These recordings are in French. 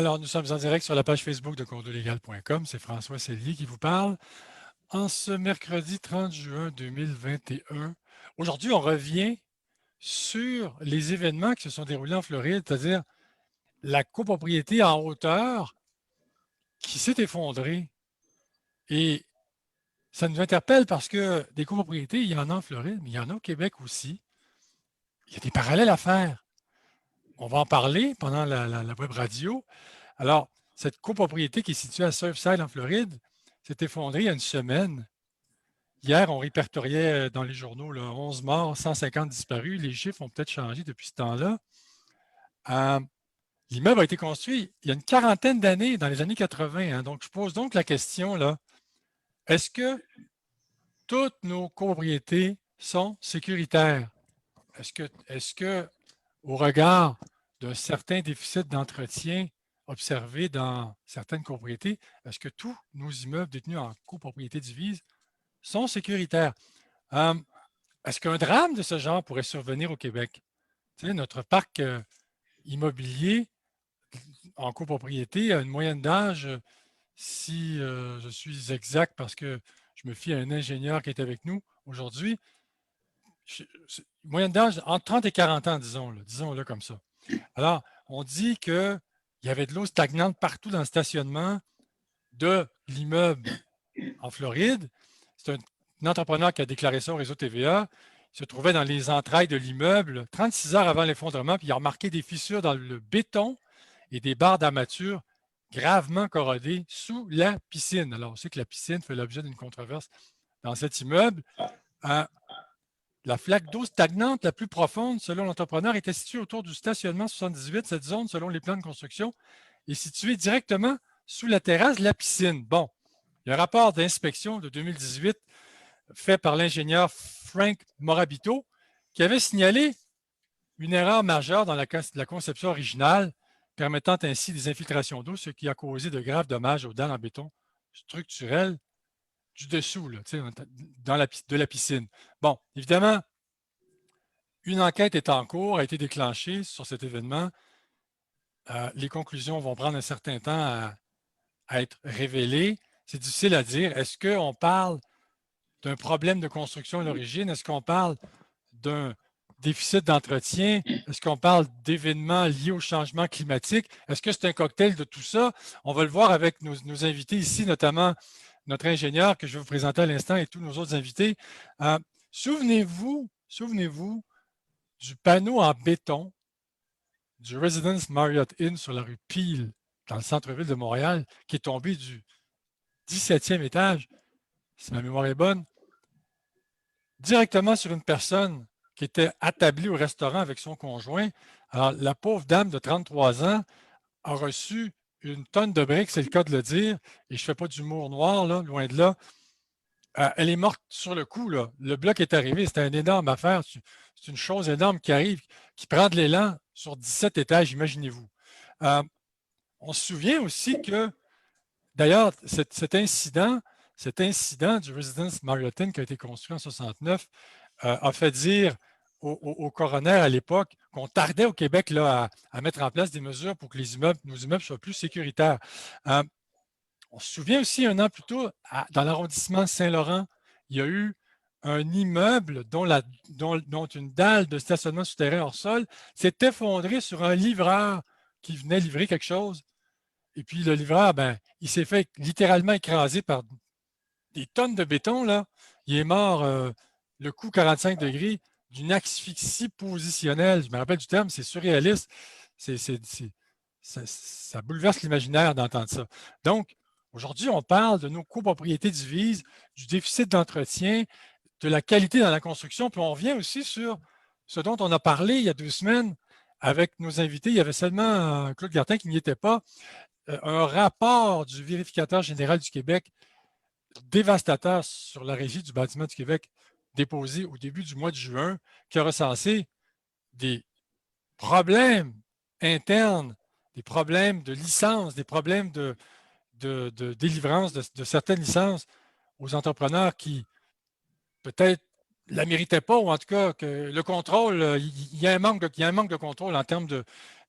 Alors, nous sommes en direct sur la page Facebook de condolégal.com. C'est François Sellier qui vous parle en ce mercredi 30 juin 2021. Aujourd'hui, on revient sur les événements qui se sont déroulés en Floride, c'est-à-dire la copropriété en hauteur qui s'est effondrée. Et ça nous interpelle parce que des copropriétés, il y en a en Floride, mais il y en a au Québec aussi. Il y a des parallèles à faire. On va en parler pendant la web radio. Alors, cette copropriété qui est située à Surfside, en Floride, s'est effondrée il y a une semaine. Hier, on répertoriait dans les journaux là, 11 morts, 150 disparus. Les chiffres ont peut-être changé depuis ce temps-là. L'immeuble a été construit il y a une quarantaine d'années, dans les années 80. Hein. Donc, je pose donc la question, là, est-ce que toutes nos copropriétés sont sécuritaires? Est-ce que, au regard d'un certain déficit d'entretien observé dans certaines copropriétés, est-ce que tous nos immeubles détenus en copropriété divise sont sécuritaires? Est-ce qu'un drame de ce genre pourrait survenir au Québec? Tu sais, notre parc immobilier en copropriété a une moyenne d'âge, si je suis exact parce que je me fie à un ingénieur qui est avec nous aujourd'hui, moyenne d'âge entre 30 et 40 ans, disons-le comme ça. Alors, on dit qu'il y avait de l'eau stagnante partout dans le stationnement de l'immeuble en Floride. C'est un entrepreneur qui a déclaré ça au réseau TVA. Il se trouvait dans les entrailles de l'immeuble 36 heures avant l'effondrement, puis il a remarqué des fissures dans le béton et des barres d'armature gravement corrodées sous la piscine. Alors, on sait que la piscine fait l'objet d'une controverse dans cet immeuble. La flaque d'eau stagnante la plus profonde, selon l'entrepreneur, était située autour du stationnement 78. Cette zone, selon les plans de construction, est située directement sous la terrasse de la piscine. Bon, il y a un rapport d'inspection de 2018 fait par l'ingénieur Frank Morabito qui avait signalé une erreur majeure dans la conception originale, permettant ainsi des infiltrations d'eau, ce qui a causé de graves dommages aux dalles en béton structurel du dessous, là, de la piscine. Bon, évidemment, une enquête est en cours, a été déclenchée sur cet événement. Les conclusions vont prendre un certain temps à être révélées. C'est difficile à dire. Est-ce qu'on parle d'un problème de construction à l'origine? Est-ce qu'on parle d'un déficit d'entretien? Est-ce qu'on parle d'événements liés au changement climatique? Est-ce que c'est un cocktail de tout ça? On va le voir avec nos invités ici, notamment notre ingénieur que je vais vous présenter à l'instant et tous nos autres invités. Souvenez-vous du panneau en béton du Residence Marriott Inn sur la rue Peel, dans le centre-ville de Montréal, qui est tombé du 17e étage, si ma mémoire est bonne, directement sur une personne qui était attablée au restaurant avec son conjoint. Alors, la pauvre dame de 33 ans a reçu une tonne de briques, c'est le cas de le dire, et je ne fais pas d'humour noir, là, loin de là. Elle est morte sur le coup. Là. Le bloc est arrivé, c'était une énorme affaire. C'est une chose énorme qui arrive, qui prend de l'élan sur 17 étages, imaginez-vous. On se souvient aussi que, d'ailleurs, cet incident du Residence Marriott Inn qui a été construit en 69 a fait dire au coroner à l'époque qu'on tardait au Québec là, à mettre en place des mesures pour que nos immeubles soient plus sécuritaires. On se souvient aussi, un an plus tôt, dans l'arrondissement Saint-Laurent, il y a eu un immeuble dont une dalle de stationnement souterrain hors sol s'est effondrée sur un livreur qui venait livrer quelque chose. Et puis le livreur, il s'est fait littéralement écraser par des tonnes de béton. Là. Il est mort, le coup 45 degrés, d'une asphyxie positionnelle. Je me rappelle du terme, c'est surréaliste. Ça bouleverse l'imaginaire d'entendre ça. Donc, aujourd'hui, on parle de nos copropriétés divises, du déficit d'entretien, de la qualité dans la construction, puis on revient aussi sur ce dont on a parlé il y a 2 semaines avec nos invités. Il y avait seulement Claude Gartin qui n'y était pas. Un rapport du vérificateur général du Québec dévastateur sur la Régie du bâtiment du Québec déposé au début du mois de juin qui a recensé des problèmes internes, des problèmes de licence, des problèmes de délivrance de certaines licences aux entrepreneurs qui peut-être ne la méritaient pas, ou en tout cas que le contrôle, il y a un manque de contrôle en termes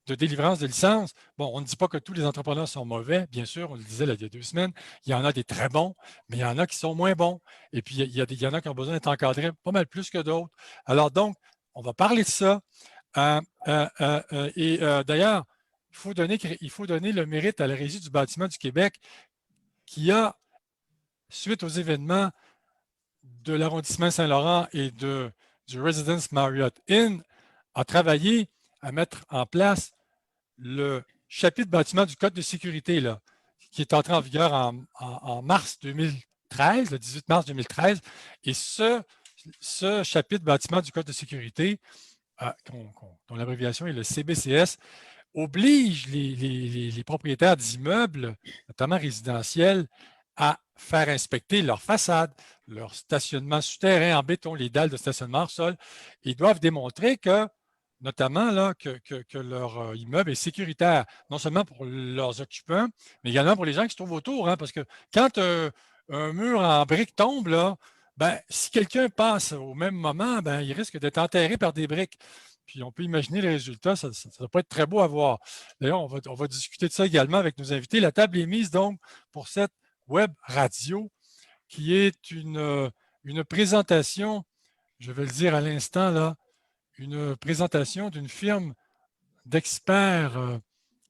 de délivrance de licence. Bon, on ne dit pas que tous les entrepreneurs sont mauvais, bien sûr, on le disait là, il y a 2 semaines. Il y en a des très bons, mais il y en a qui sont moins bons. Et puis, il y en a qui ont besoin d'être encadrés pas mal plus que d'autres. Alors donc, on va parler de ça. D'ailleurs, il faut donner le mérite à la Régie du bâtiment du Québec qui a, suite aux événements de l'arrondissement Saint-Laurent et du Residence Marriott Inn, a travaillé à mettre en place le chapitre bâtiment du Code de sécurité, là, qui est entré en vigueur en mars 2013, le 18 mars 2013. Et ce chapitre bâtiment du Code de sécurité, dont l'abréviation est le CBCS, oblige les propriétaires d'immeubles, notamment résidentiels, à faire inspecter leur façade, leur stationnement souterrain en béton, les dalles de stationnement en sol. Ils doivent démontrer que, notamment, là, que leur immeuble est sécuritaire, non seulement pour leurs occupants, mais également pour les gens qui se trouvent autour. Hein, parce que quand un mur en briques tombe, là, ben, si quelqu'un passe au même moment, ben, il risque d'être enterré par des briques. Puis on peut imaginer les résultats, ça ne va pas être très beau à voir. D'ailleurs, on va discuter de ça également avec nos invités. La table est mise donc pour cette web radio qui est une présentation, je vais le dire à l'instant là, une présentation d'une firme d'experts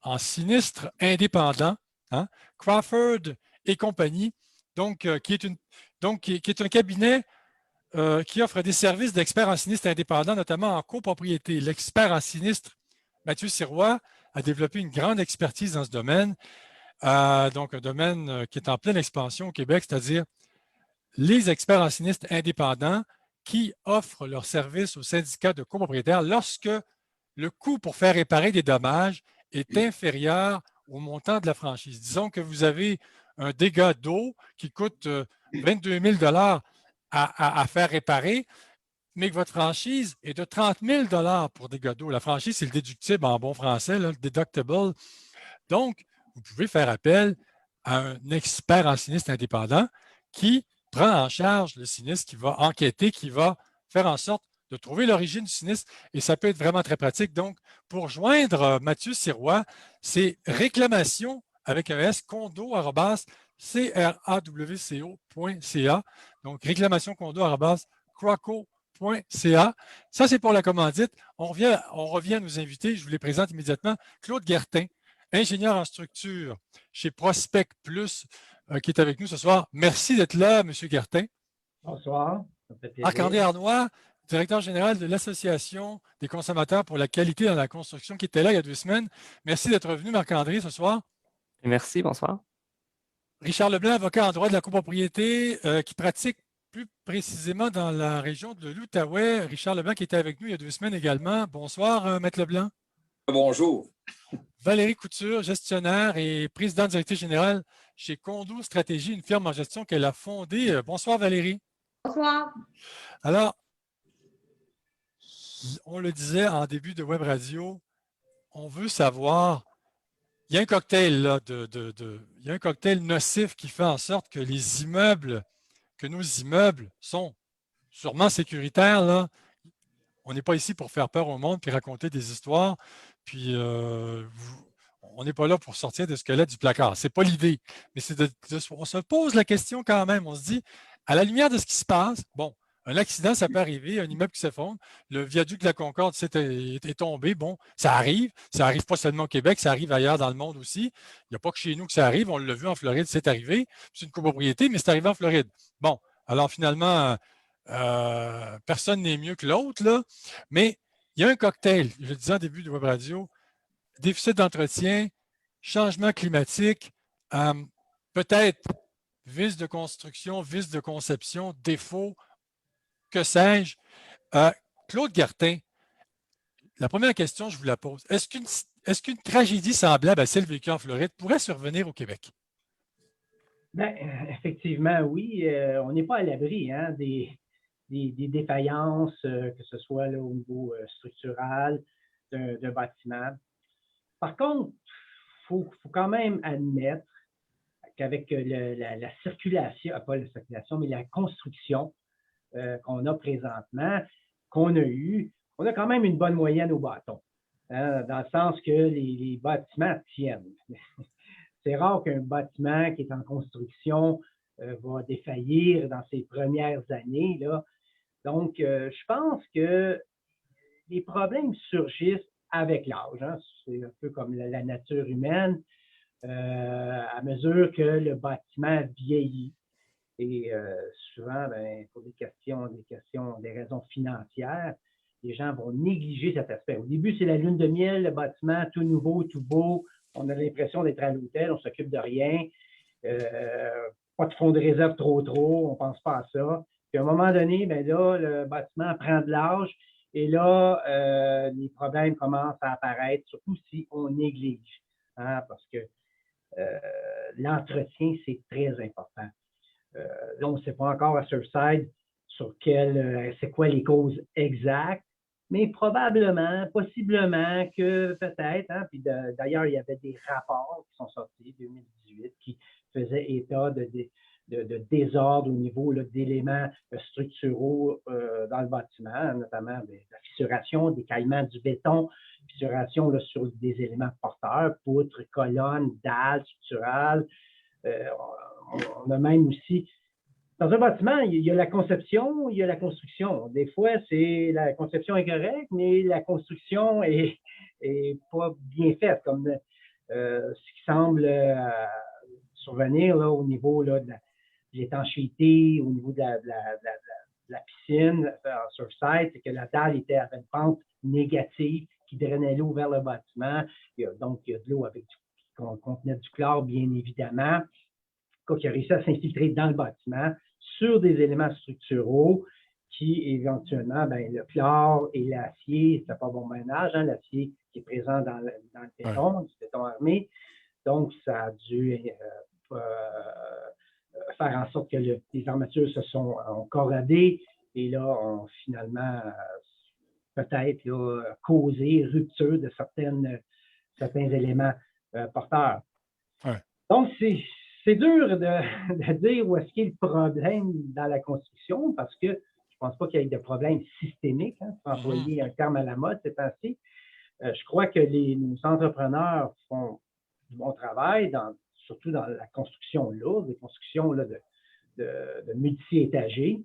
en sinistres indépendants, hein, Crawford et compagnie, donc, qui est un cabinet qui offre des services d'experts en sinistre indépendants, notamment en copropriété. L'expert en sinistre, Mathieu Sirois, a développé une grande expertise dans ce domaine, donc un domaine qui est en pleine expansion au Québec, c'est-à-dire les experts en sinistre indépendants qui offrent leurs services aux syndicats de copropriétaires lorsque le coût pour faire réparer des dommages est inférieur au montant de la franchise. Disons que vous avez un dégât d'eau qui coûte 22 000 à faire réparer, mais que votre franchise est de 30 000 pour dégâts d'eau. La franchise, c'est le déductible en bon français, là, le deductible. Donc, vous pouvez faire appel à un expert en sinistre indépendant qui prend en charge le sinistre, qui va enquêter, qui va faire en sorte de trouver l'origine du sinistre, et ça peut être vraiment très pratique. Donc, pour joindre Mathieu Sirois, c'est réclamation avec un S, condo, crawco.ca. Donc, réclamation condo, craco.ca. Ça, c'est pour la commandite. On revient à nos invités. Je vous les présente immédiatement. Claude Guertin, ingénieur en structure chez Prospect Plus, qui est avec nous ce soir. Merci d'être là, M. Guertin. Bonsoir. Ça me fait plaisir. Marc-André Arnois, directeur général de l'Association des consommateurs pour la qualité dans la construction, qui était là il y a 2 semaines. Merci d'être venu, Marc-André, ce soir. Merci, bonsoir. Richard Leblanc, avocat en droit de la copropriété, qui pratique plus précisément dans la région de l'Outaouais. Richard Leblanc qui était avec nous il y a 2 semaines également. Bonsoir, Maître Leblanc. Bonjour. Valérie Couture, gestionnaire et présidente directrice générale chez Condo Stratégie, une firme en gestion qu'elle a fondée. Bonsoir Valérie. Bonsoir. Alors, on le disait en début de Web Radio, on veut savoir, il y a un cocktail là, il y a un cocktail nocif qui fait en sorte que nos immeubles sont sûrement sécuritaires, là. On n'est pas ici pour faire peur au monde puis raconter des histoires. Puis on n'est pas là pour sortir des squelettes du placard. Ce n'est pas l'idée. Mais on se pose la question quand même. On se dit, à la lumière de ce qui se passe, bon, un accident, ça peut arriver, un immeuble qui s'effondre, le viaduc de la Concorde est tombé, bon, ça arrive. Ça arrive pas seulement au Québec, ça arrive ailleurs dans le monde aussi. Il n'y a pas que chez nous que ça arrive. On l'a vu en Floride, c'est arrivé. C'est une copropriété, mais c'est arrivé en Floride. Bon, alors finalement, personne n'est mieux que l'autre, là. Mais il y a un cocktail, je le disais en début de Web Radio, déficit d'entretien, changement climatique, peut-être vice de construction, vice de conception, défaut, que sais-je. Claude Guertin, la première question, je vous la pose. Est-ce qu'une tragédie semblable à celle vécue en Floride pourrait survenir au Québec? Bien, effectivement, oui. On n'est pas à l'abri hein, des défaillances, que ce soit là, au niveau structural d'un bâtiment. Par contre, il faut quand même admettre qu'avec la circulation, pas la circulation, mais la construction qu'on a présentement, qu'on a eue, on a quand même une bonne moyenne au bâton. hein, dans le sens que les bâtiments tiennent. C'est rare qu'un bâtiment qui est en construction va défaillir dans ses premières années, là. Donc, je pense que les problèmes surgissent avec l'âge, hein. C'est un peu comme la nature humaine. À mesure que le bâtiment vieillit. Et souvent, ben, pour des raisons financières, les gens vont négliger cet aspect. Au début, c'est la lune de miel, le bâtiment tout nouveau, tout beau. On a l'impression d'être à l'hôtel, on ne s'occupe de rien. Pas de fonds de réserve trop, on ne pense pas à ça. Puis à un moment donné, ben là, le bâtiment prend de l'âge et là, les problèmes commencent à apparaître, surtout si on néglige. Hein, parce que l'entretien, c'est très important. Là, on ne sait pas encore à Surfside c'est quoi les causes exactes, mais probablement, possiblement que peut-être, hein, puis d'ailleurs, il y avait des rapports qui sont sortis en 2018 qui faisaient état de désordre au niveau d'éléments structuraux dans le bâtiment, notamment de la fissuration, d'écaillement du béton, fissuration là, sur des éléments porteurs, poutres, colonnes, dalles structurales. On a même aussi, dans un bâtiment, il y a la conception, il y a la construction. Des fois, la conception est correcte, mais la construction est pas bien faite, comme ce qui semble survenir là, au niveau là, de l'étanchéité, au niveau de la piscine sur site, c'est que la dalle était à une pente négative qui drainait l'eau vers le bâtiment. Donc, il y a de l'eau qui contenait du chlore, bien évidemment, qui a réussi à s'infiltrer dans le bâtiment sur des éléments structuraux qui, éventuellement, ben, le chlore et l'acier, c'est pas bon ménage, hein, l'acier qui est présent dans le béton, du béton armé. Donc, ça a dû faire en sorte que les armatures ont corrodé et là, ont finalement peut-être causé rupture de certains éléments porteurs. Ouais. Donc, c'est dur de dire où est-ce qu'il y a le problème dans la construction parce que je ne pense pas qu'il y ait de problème systémique, hein, pour employer un terme à la mode ces temps-ci. Je crois que nos entrepreneurs font du bon travail, surtout dans la construction lourde, des constructions là, de multi-étagers.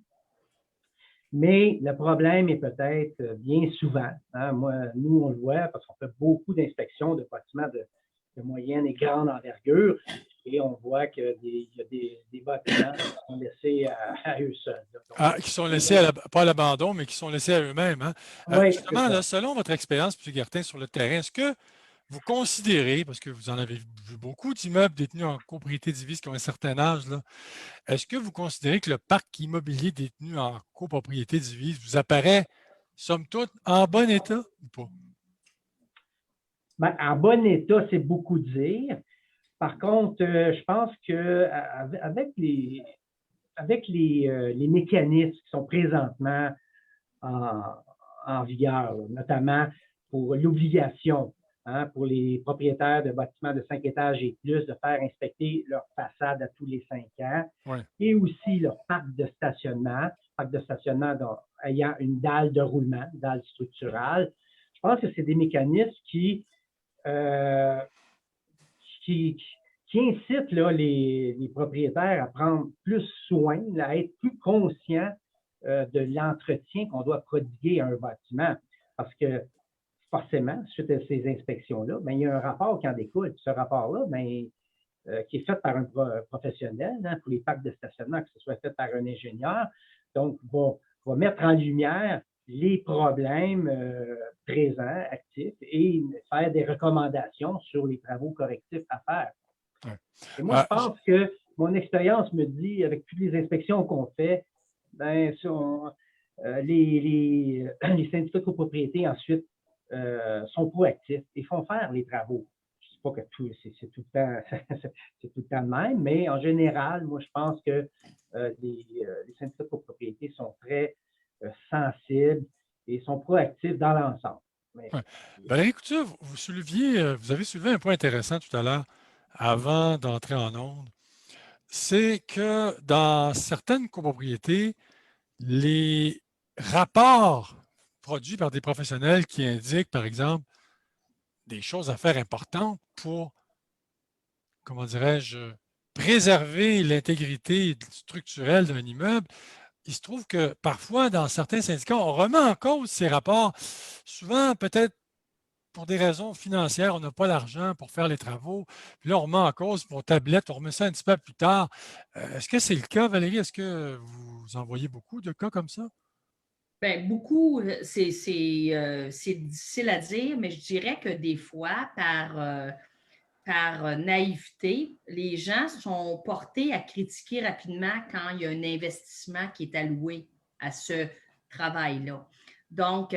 Mais le problème est peut-être bien souvent, hein, nous on le voit parce qu'on fait beaucoup d'inspections de bâtiments de moyenne et grande envergure et on voit qu'il y a des bâtiments qui sont laissés à eux seuls. Donc, qui sont laissés, pas à l'abandon, mais qui sont laissés à eux-mêmes. Hein? Oui, justement, là, selon votre expérience, M. Guertin, sur le terrain, est-ce que vous considérez, parce que vous en avez vu beaucoup d'immeubles détenus en copropriété divise qui ont un certain âge, là, est-ce que vous considérez que le parc immobilier détenu en copropriété divise vous apparaît, somme toute, en bon état ou pas? Ben, en bon état, c'est beaucoup dire. Par contre, je pense qu'avec les mécanismes qui sont présentement en vigueur, notamment pour l'obligation hein, pour les propriétaires de bâtiments de 5 étages et plus de faire inspecter leur façade à tous les 5 ans et aussi leur parc de stationnement ayant une dalle de roulement, une dalle structurale. Je pense que c'est des mécanismes qui incitent là, les propriétaires à prendre plus soin, à être plus conscients de l'entretien qu'on doit prodiguer à un bâtiment. Parce que forcément, suite à ces inspections-là, ben, il y a un rapport qui en découle. Ce rapport-là, ben, qui est fait par un professionnel hein, pour les parcs de stationnement, que ce soit fait par un ingénieur, donc va mettre en lumière les problèmes présents, actifs, et faire des recommandations sur les travaux correctifs à faire. Et moi, je pense que mon expérience me dit, avec toutes les inspections qu'on fait, ben, les syndicats de copropriété ensuite sont proactifs et font faire les travaux. Je ne dis pas que c'est tout le temps le même, mais en général, moi, je pense que les syndicats de copropriété sont très sensibles et sont proactifs dans l'ensemble. Valérie Couture, vous avez soulevé un point intéressant tout à l'heure, avant d'entrer en onde. C'est que dans certaines copropriétés, les rapports produits par des professionnels qui indiquent, par exemple, des choses à faire importantes pour, comment dirais-je, préserver l'intégrité structurelle d'un immeuble. Il se trouve que parfois, dans certains syndicats, on remet en cause ces rapports. Souvent, peut-être pour des raisons financières, on n'a pas l'argent pour faire les travaux. Puis là, on remet en cause pour tablette, on remet ça un petit peu plus tard. Est-ce que c'est le cas, Valérie? Est-ce que vous en voyez beaucoup de cas comme ça? Bien, beaucoup, c'est difficile à dire, mais je dirais que des fois, par naïveté, les gens sont portés à critiquer rapidement quand il y a un investissement qui est alloué à ce travail-là. Donc,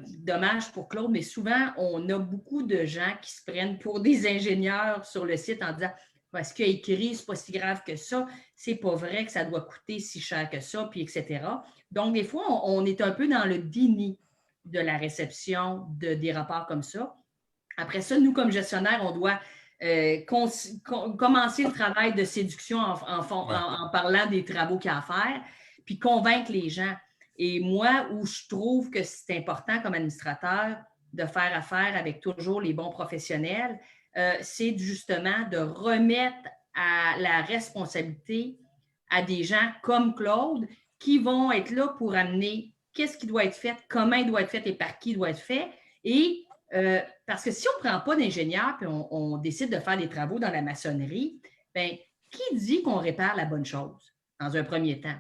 dommage pour Claude, mais souvent, on a beaucoup de gens qui se prennent pour des ingénieurs sur le site en disant ce qu'il a écrit, c'est pas si grave que ça, c'est pas vrai que ça doit coûter si cher que ça, puis etc. Donc, des fois, on est un peu dans le déni de la réception des rapports comme ça. Après ça, nous, comme gestionnaires, on doit commencer le travail de séduction en parlant des travaux qu'il y a à faire, puis convaincre les gens. Et moi, où je trouve que c'est important comme administrateur de faire affaire avec toujours les bons professionnels, c'est justement de remettre à la responsabilité à des gens comme Claude qui vont être là pour amener qu'est-ce qui doit être fait, comment il doit être fait et par qui il doit être fait. Et parce que si on ne prend pas d'ingénieur et on décide de faire des travaux dans la maçonnerie, bien, qui dit qu'on répare la bonne chose dans un premier temps?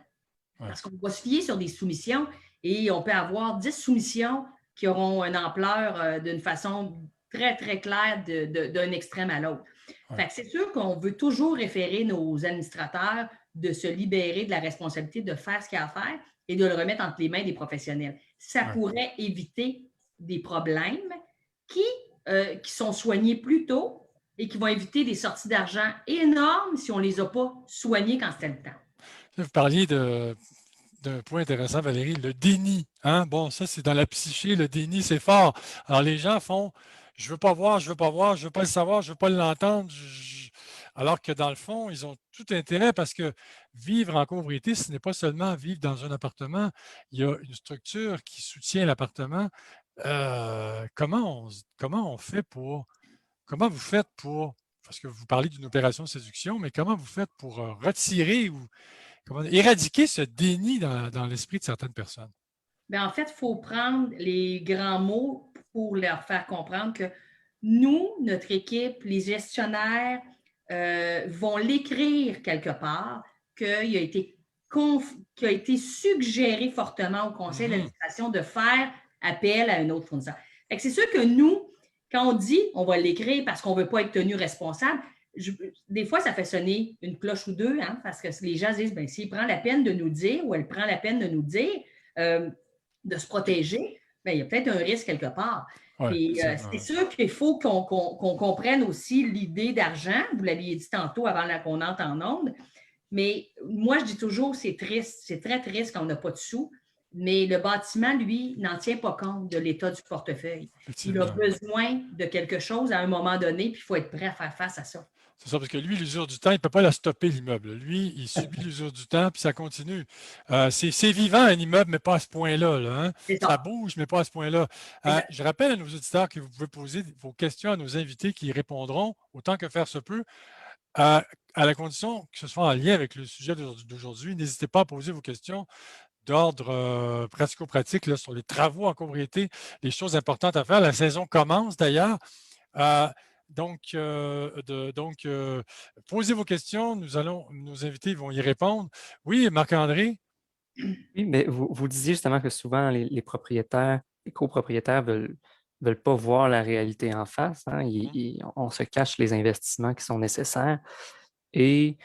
Ouais. Parce qu'on va se fier sur des soumissions et on peut avoir 10 soumissions qui auront une ampleur d'une façon très, très claire d'un extrême à l'autre. Ouais. Fait que c'est sûr qu'on veut toujours référer nos administrateurs de se libérer de la responsabilité de faire ce qu'il y a à faire et de le remettre entre les mains des professionnels. Ça pourrait éviter des problèmes qui sont soignés plus tôt et qui vont éviter des sorties d'argent énormes si on ne les a pas soignés quand c'était le temps. Vous parliez d'un point intéressant, Valérie, le déni. Hein? Bon, ça, c'est dans la psyché, le déni, c'est fort. Alors, les gens font « je ne veux pas voir, je ne veux pas voir, je ne veux pas le savoir, je ne veux pas l'entendre ». Alors que dans le fond, ils ont tout intérêt parce que vivre en copropriété, ce n'est pas seulement vivre dans un appartement. Il y a une structure qui soutient l'appartement. Comment on fait pour, comment vous faites pour, parce que vous parlez d'une opération de séduction, mais comment vous faites pour retirer ou éradiquer ce déni dans l'esprit de certaines personnes? Bien, en fait, il faut prendre les grands mots pour leur faire comprendre que nous, notre équipe, les gestionnaires vont l'écrire quelque part qu'il a été suggéré fortement au conseil d'administration de faire appel à un autre fournisseur. C'est sûr que nous, quand on dit on va l'écrire parce qu'on ne veut pas être tenu responsable, des fois, ça fait sonner une cloche ou deux, hein, parce que les gens disent, bien, s'il prend la peine de nous dire ou elle prend la peine de nous dire de se protéger, bien, il y a peut-être un risque quelque part. Ouais, c'est sûr qu'il faut qu'on comprenne aussi l'idée d'argent. Vous l'aviez dit tantôt avant qu'on entre en ondes. Mais moi, je dis toujours, c'est triste. C'est très triste quand on n'a pas de sous. Mais le bâtiment, lui, n'en tient pas compte de l'état du portefeuille. Il a besoin de quelque chose à un moment donné, puis il faut être prêt à faire face à ça. C'est ça, parce que lui, l'usure du temps, il ne peut pas la stopper, l'immeuble. Lui, il subit l'usure du temps, puis ça continue. C'est vivant, un immeuble, mais pas à ce point-là. Là, hein? Ça bouge, mais pas à ce point-là. Je rappelle à nos auditeurs que vous pouvez poser vos questions à nos invités qui y répondront autant que faire se peut, à la condition que ce soit en lien avec le sujet d'aujourd'hui. N'hésitez pas à poser vos questions d'ordre pratico-pratique là, sur les travaux en copropriété, les choses importantes à faire. La saison commence d'ailleurs. Donc, posez vos questions, nos invités vont y répondre. Oui, Marc-André? Oui, mais vous disiez justement que souvent les propriétaires, les copropriétaires veulent pas voir la réalité en face. Hein? On se cache les investissements qui sont nécessaires. Et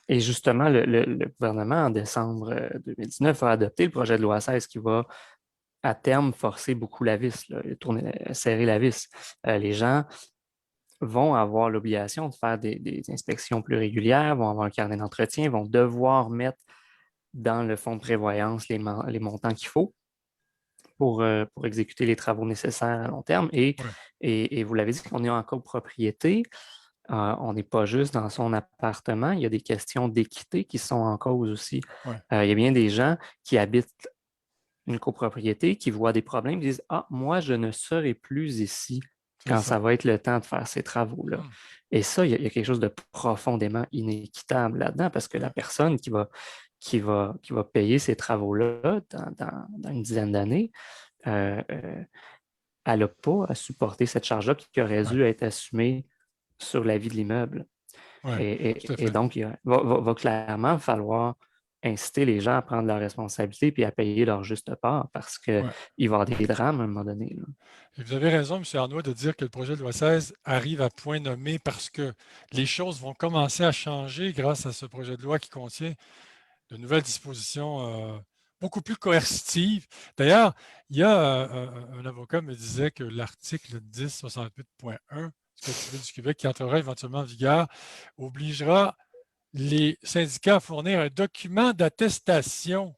justement, le gouvernement, en décembre 2019, a adopté le projet de loi 16 qui va à terme forcer beaucoup la vis, là, serrer la vis. Les gens vont avoir l'obligation de faire des inspections plus régulières, vont avoir un carnet d'entretien, vont devoir mettre dans le fonds de prévoyance les montants qu'il faut pour exécuter les travaux nécessaires à long terme. Et vous l'avez dit, qu'on est en copropriété, on n'est pas juste dans son appartement, il y a des questions d'équité qui sont en cause aussi. Il y a bien des gens qui habitent une copropriété qui voit des problèmes, disent « Ah, moi, je ne serai plus ici quand ça va être le temps de faire ces travaux-là. » Et ça, il y a quelque chose de profondément inéquitable là-dedans parce que la personne qui va payer ces travaux-là dans une dizaine d'années, elle n'a pas à supporter cette charge-là qui aurait dû être assumée sur la vie de l'immeuble. Et donc, il va clairement falloir inciter les gens à prendre leurs responsabilités puis à payer leur juste part parce qu'il va y avoir des drames à un moment donné. Là. Et vous avez raison, M. Arnaud, de dire que le projet de loi 16 arrive à point nommé parce que les choses vont commencer à changer grâce à ce projet de loi qui contient de nouvelles dispositions beaucoup plus coercitives. D'ailleurs, il y a un avocat me disait que l'article 1068.1 du Code civil du Québec qui entrera éventuellement en vigueur obligera les syndicats à fournir un document d'attestation.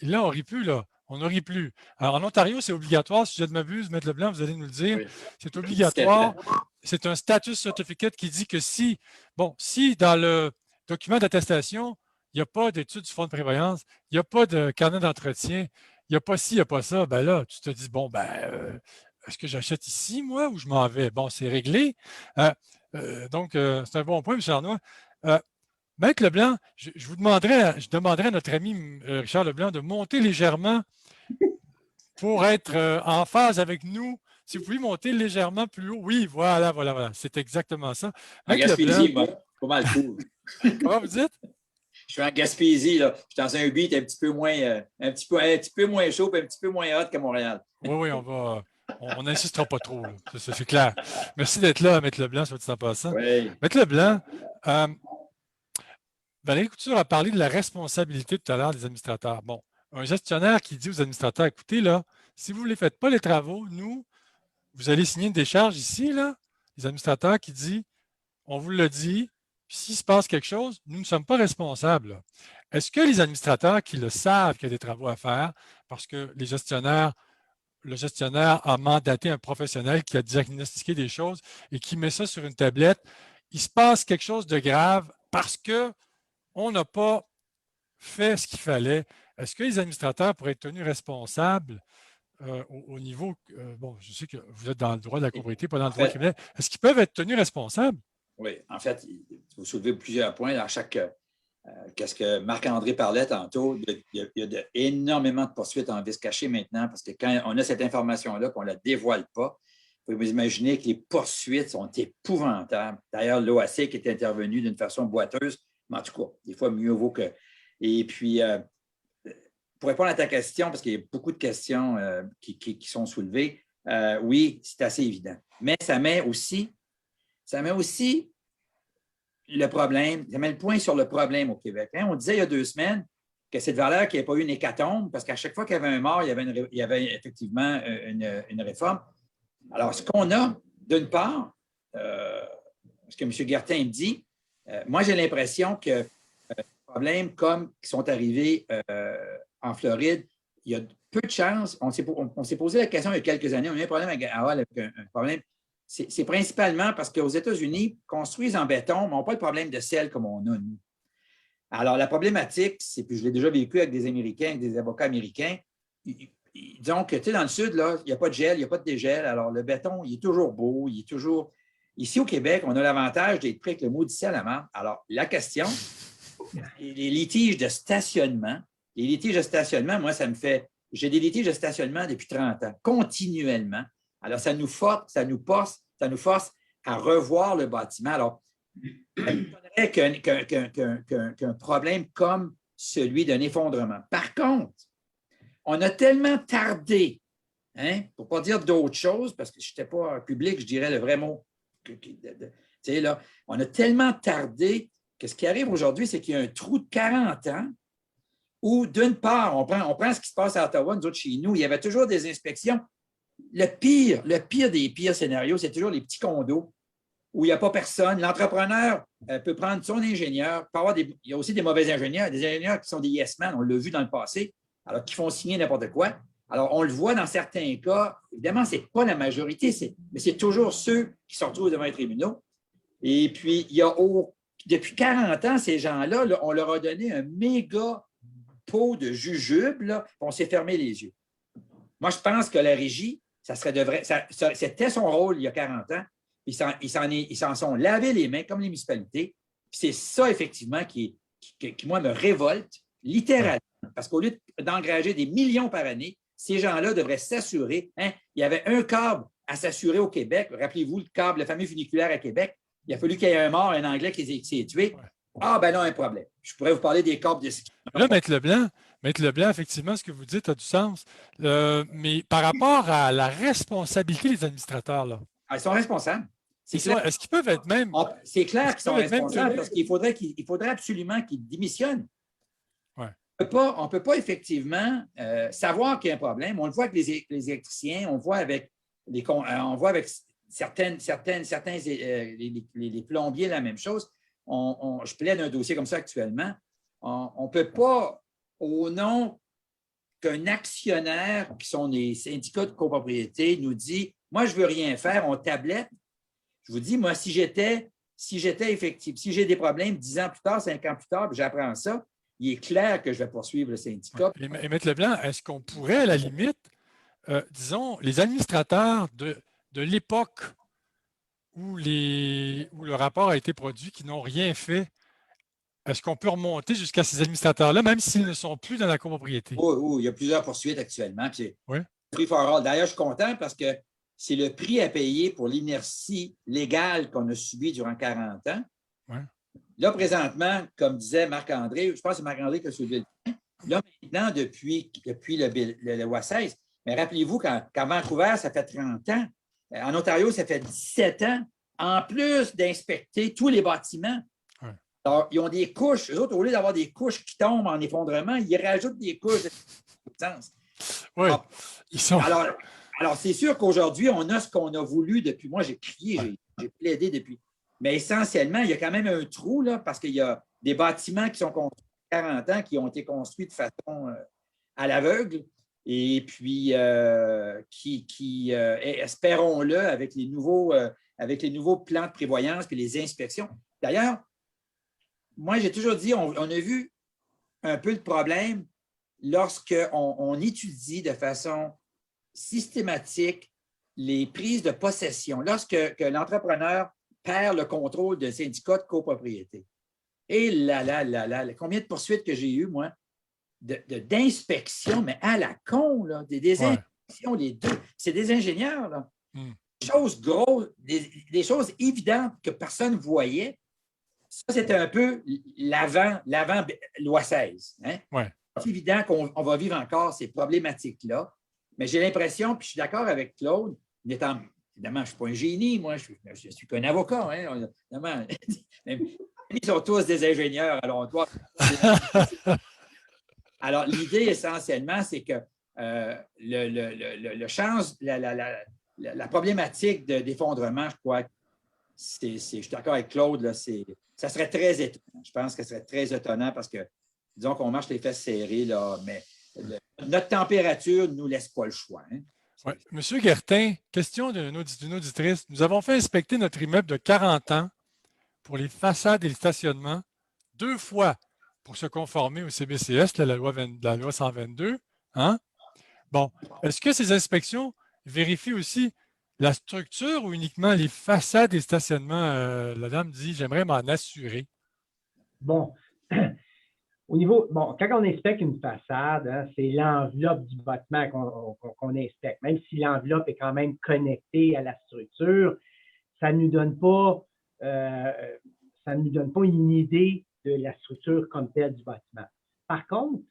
Et là, on rit plus, là. On ne rit plus. Alors, en Ontario, c'est obligatoire. Si je ne m'abuse, M. Leblanc, vous allez nous le dire. Oui. C'est obligatoire. C'est un status certificate qui dit que si dans le document d'attestation, il n'y a pas d'étude du fonds de prévoyance, il n'y a pas de carnet d'entretien, il n'y a pas ci, il n'y a pas ça, ben là, tu te dis, est-ce que j'achète ici, moi, ou je m'en vais? Bon, c'est réglé. Donc, c'est un bon point, M. Arnaud. Maître Leblanc, je demanderais à notre ami Richard Leblanc de monter légèrement pour être en phase avec nous. Si vous pouvez monter légèrement plus haut. Oui, voilà. C'est exactement ça. En Gaspésie, moi, pas mal cool. Comment vous dites? Je suis en Gaspésie, là. Je suis dans un beat un petit peu moins chaud et un petit peu moins hot que Montréal. Oui, on n'insistera pas trop. C'est clair. Merci d'être là, Maître Leblanc, soit dit en passant. Oui. Maître Leblanc, Valérie Couture a parlé de la responsabilité tout à l'heure des administrateurs. Bon, un gestionnaire qui dit aux administrateurs, écoutez, là, si vous ne les faites pas les travaux, vous allez signer une décharge ici, là, les administrateurs qui dit, on vous le dit, puis s'il se passe quelque chose, nous ne sommes pas responsables. Est-ce que les administrateurs qui le savent qu'il y a des travaux à faire, parce que le gestionnaire a mandaté un professionnel qui a diagnostiqué des choses et qui met ça sur une tablette, il se passe quelque chose de grave parce que on n'a pas fait ce qu'il fallait. Est-ce que les administrateurs pourraient être tenus responsables au niveau... je sais que vous êtes dans le droit de la copropriété, pas dans le droit criminel. Est-ce qu'ils peuvent être tenus responsables? Oui, en fait, vous soulevez plusieurs points dans chaque... Qu'est-ce que Marc-André parlait tantôt? Il y a énormément de poursuites en vice caché maintenant parce que quand on a cette information-là, qu'on ne la dévoile pas, vous pouvez vous imaginer que les poursuites sont épouvantables. D'ailleurs, l'OAC qui est intervenu d'une façon boiteuse, mais en tout cas, des fois, mieux vaut que... Et puis, pour répondre à ta question, parce qu'il y a beaucoup de questions qui sont soulevées, oui, c'est assez évident. Mais ça met aussi le problème, ça met le point sur le problème au Québec. Hein? On disait il y a 2 semaines que cette valeur qu'il n'y avait pas eu une hécatombe, parce qu'à chaque fois qu'il y avait un mort, il y avait effectivement une réforme. Alors, ce qu'on a, d'une part, ce que M. Guertin me dit, moi, j'ai l'impression que les problèmes comme qui sont arrivés en Floride, il y a peu de chances. On s'est posé la question il y a quelques années, on a eu un problème avec un problème. C'est principalement parce qu'aux États-Unis, construisent en béton, mais n'ont pas le problème de sel comme on a, nous. Alors, la problématique, puis je l'ai déjà vécu avec des Américains, avec des avocats américains, disons que, tu sais, dans le Sud, là, il n'y a pas de gel, il n'y a pas de dégel. Alors, le béton, il est toujours beau, il est toujours... Ici, au Québec, on a l'avantage d'être pris avec le maudit à la main. Alors, la question, les litiges de stationnement, moi, ça me fait... J'ai des litiges de stationnement depuis 30 ans, continuellement. Alors, ça nous force à revoir le bâtiment. Alors, qu'un problème comme celui d'un effondrement. Par contre, on a tellement tardé, hein, pour ne pas dire d'autres choses, parce que je n'étais pas public, je dirais le vrai mot. Là, on a tellement tardé que ce qui arrive aujourd'hui, c'est qu'il y a un trou de 40 ans où, d'une part, on prend ce qui se passe à Ottawa, nous autres, chez nous, il y avait toujours des inspections. Le pire des pires scénarios, c'est toujours les petits condos où il n'y a pas personne. L'entrepreneur peut prendre son ingénieur. Il y a aussi des mauvais ingénieurs, des ingénieurs qui sont des yes-men, on l'a vu dans le passé, alors qui font signer n'importe quoi. Alors, on le voit dans certains cas. Évidemment, ce n'est pas la majorité, mais c'est toujours ceux qui se retrouvent devant les tribunaux. Et puis, depuis 40 ans, ces gens-là, on leur a donné un méga peau de jujube, là, puis on s'est fermé les yeux. Moi, je pense que la régie, c'était son rôle il y a 40 ans. Ils s'en sont lavé les mains comme les municipalités. Puis c'est ça, effectivement, qui moi, me révolte, littéralement. Parce qu'au lieu d'engager des millions par année, ces gens-là devraient s'assurer. Hein, il y avait un câble à s'assurer au Québec. Rappelez-vous le câble, le fameux funiculaire à Québec. Il a fallu qu'il y ait un mort, un Anglais qui s'est tué. Ah, ben non, un problème. Je pourrais vous parler des câbles de ski. Là, Maître Leblanc, effectivement, ce que vous dites a du sens. Mais par rapport à la responsabilité des administrateurs, là. Ah, ils sont responsables. Est-ce qu'ils peuvent être même. C'est clair qu'ils sont responsables parce qu'il faudrait absolument qu'ils démissionnent. Ouais. On ne peut pas effectivement savoir qu'il y a un problème. On le voit avec les électriciens, on voit avec certains les plombiers la même chose. Je plaide un dossier comme ça actuellement. On ne peut pas, au nom qu'un actionnaire, qui sont des syndicats de copropriété, nous dit « Moi, je ne veux rien faire, on tablette. » Je vous dis, moi, si j'étais effectif, si j'ai des problèmes 10 ans plus tard, 5 ans plus tard, puis j'apprends ça, il est clair que je vais poursuivre le syndicat. Et Maître Leblanc, est-ce qu'on pourrait, à la limite, disons, les administrateurs de l'époque où le rapport a été produit, qui n'ont rien fait, est-ce qu'on peut remonter jusqu'à ces administrateurs-là, même s'ils ne sont plus dans la copropriété? Oui, il y a plusieurs poursuites actuellement. Oui. Prix for all. D'ailleurs, je suis content parce que c'est le prix à payer pour l'inertie légale qu'on a subie durant 40 ans. Ouais. Là, présentement, comme disait Marc-André, je pense que c'est Marc-André qui a soulevé le point. Là, maintenant, depuis le loi 16, mais rappelez-vous qu'à Vancouver, ça fait 30 ans. En Ontario, ça fait 17 ans. En plus d'inspecter tous les bâtiments. Ouais. Alors, ils ont des couches. Eux autres, au lieu d'avoir des couches qui tombent en effondrement, ils rajoutent des couches de sens. Oui. Ils sont... Alors, c'est sûr qu'aujourd'hui, on a ce qu'on a voulu depuis. Moi, j'ai crié, j'ai plaidé depuis. Mais essentiellement, il y a quand même un trou, là, parce qu'il y a des bâtiments qui sont construits il y a 40 ans, qui ont été construits de façon à l'aveugle. Et puis, espérons-le, avec les nouveaux plans de prévoyance et les inspections. D'ailleurs, moi, j'ai toujours dit, on a vu un peu le problème lorsqu'on étudie de façon systématique les prises de possession, lorsque l'entrepreneur perd le contrôle d'un syndicat de copropriété. Et là, combien de poursuites que j'ai eues, moi, d'inspection, mais à la con, là, des inspections, les deux. C'est des ingénieurs, là. Des choses grosses, des choses évidentes que personne ne voyait. Ça, c'était un peu l'avant loi 16. Hein? Ouais. C'est évident qu'on va vivre encore ces problématiques-là. Mais j'ai l'impression, puis je suis d'accord avec Claude, évidemment, je ne suis pas un génie, moi, je suis qu'un avocat. Hein, évidemment. Ils sont tous des ingénieurs, alors on doit. Alors, l'idée essentiellement, c'est que la problématique d'effondrement, je crois, je suis d'accord avec Claude, là, ça serait très étonnant. Je pense que ce serait très étonnant parce que, disons qu'on marche les fesses serrées, là, mais notre température ne nous laisse pas le choix. Hein. Ouais. Monsieur Guertin, question d'une auditrice. Nous avons fait inspecter notre immeuble de 40 ans pour les façades et le stationnement 2 fois pour se conformer au CBCS, la loi 122. Hein? Bon, est-ce que ces inspections vérifient aussi la structure ou uniquement les façades et le stationnement? La dame dit, j'aimerais m'en assurer. Bon, quand on inspecte une façade, hein, c'est l'enveloppe du bâtiment qu'on inspecte. Même si l'enveloppe est quand même connectée à la structure, ça ne nous donne pas une idée de la structure comme telle du bâtiment. Par contre,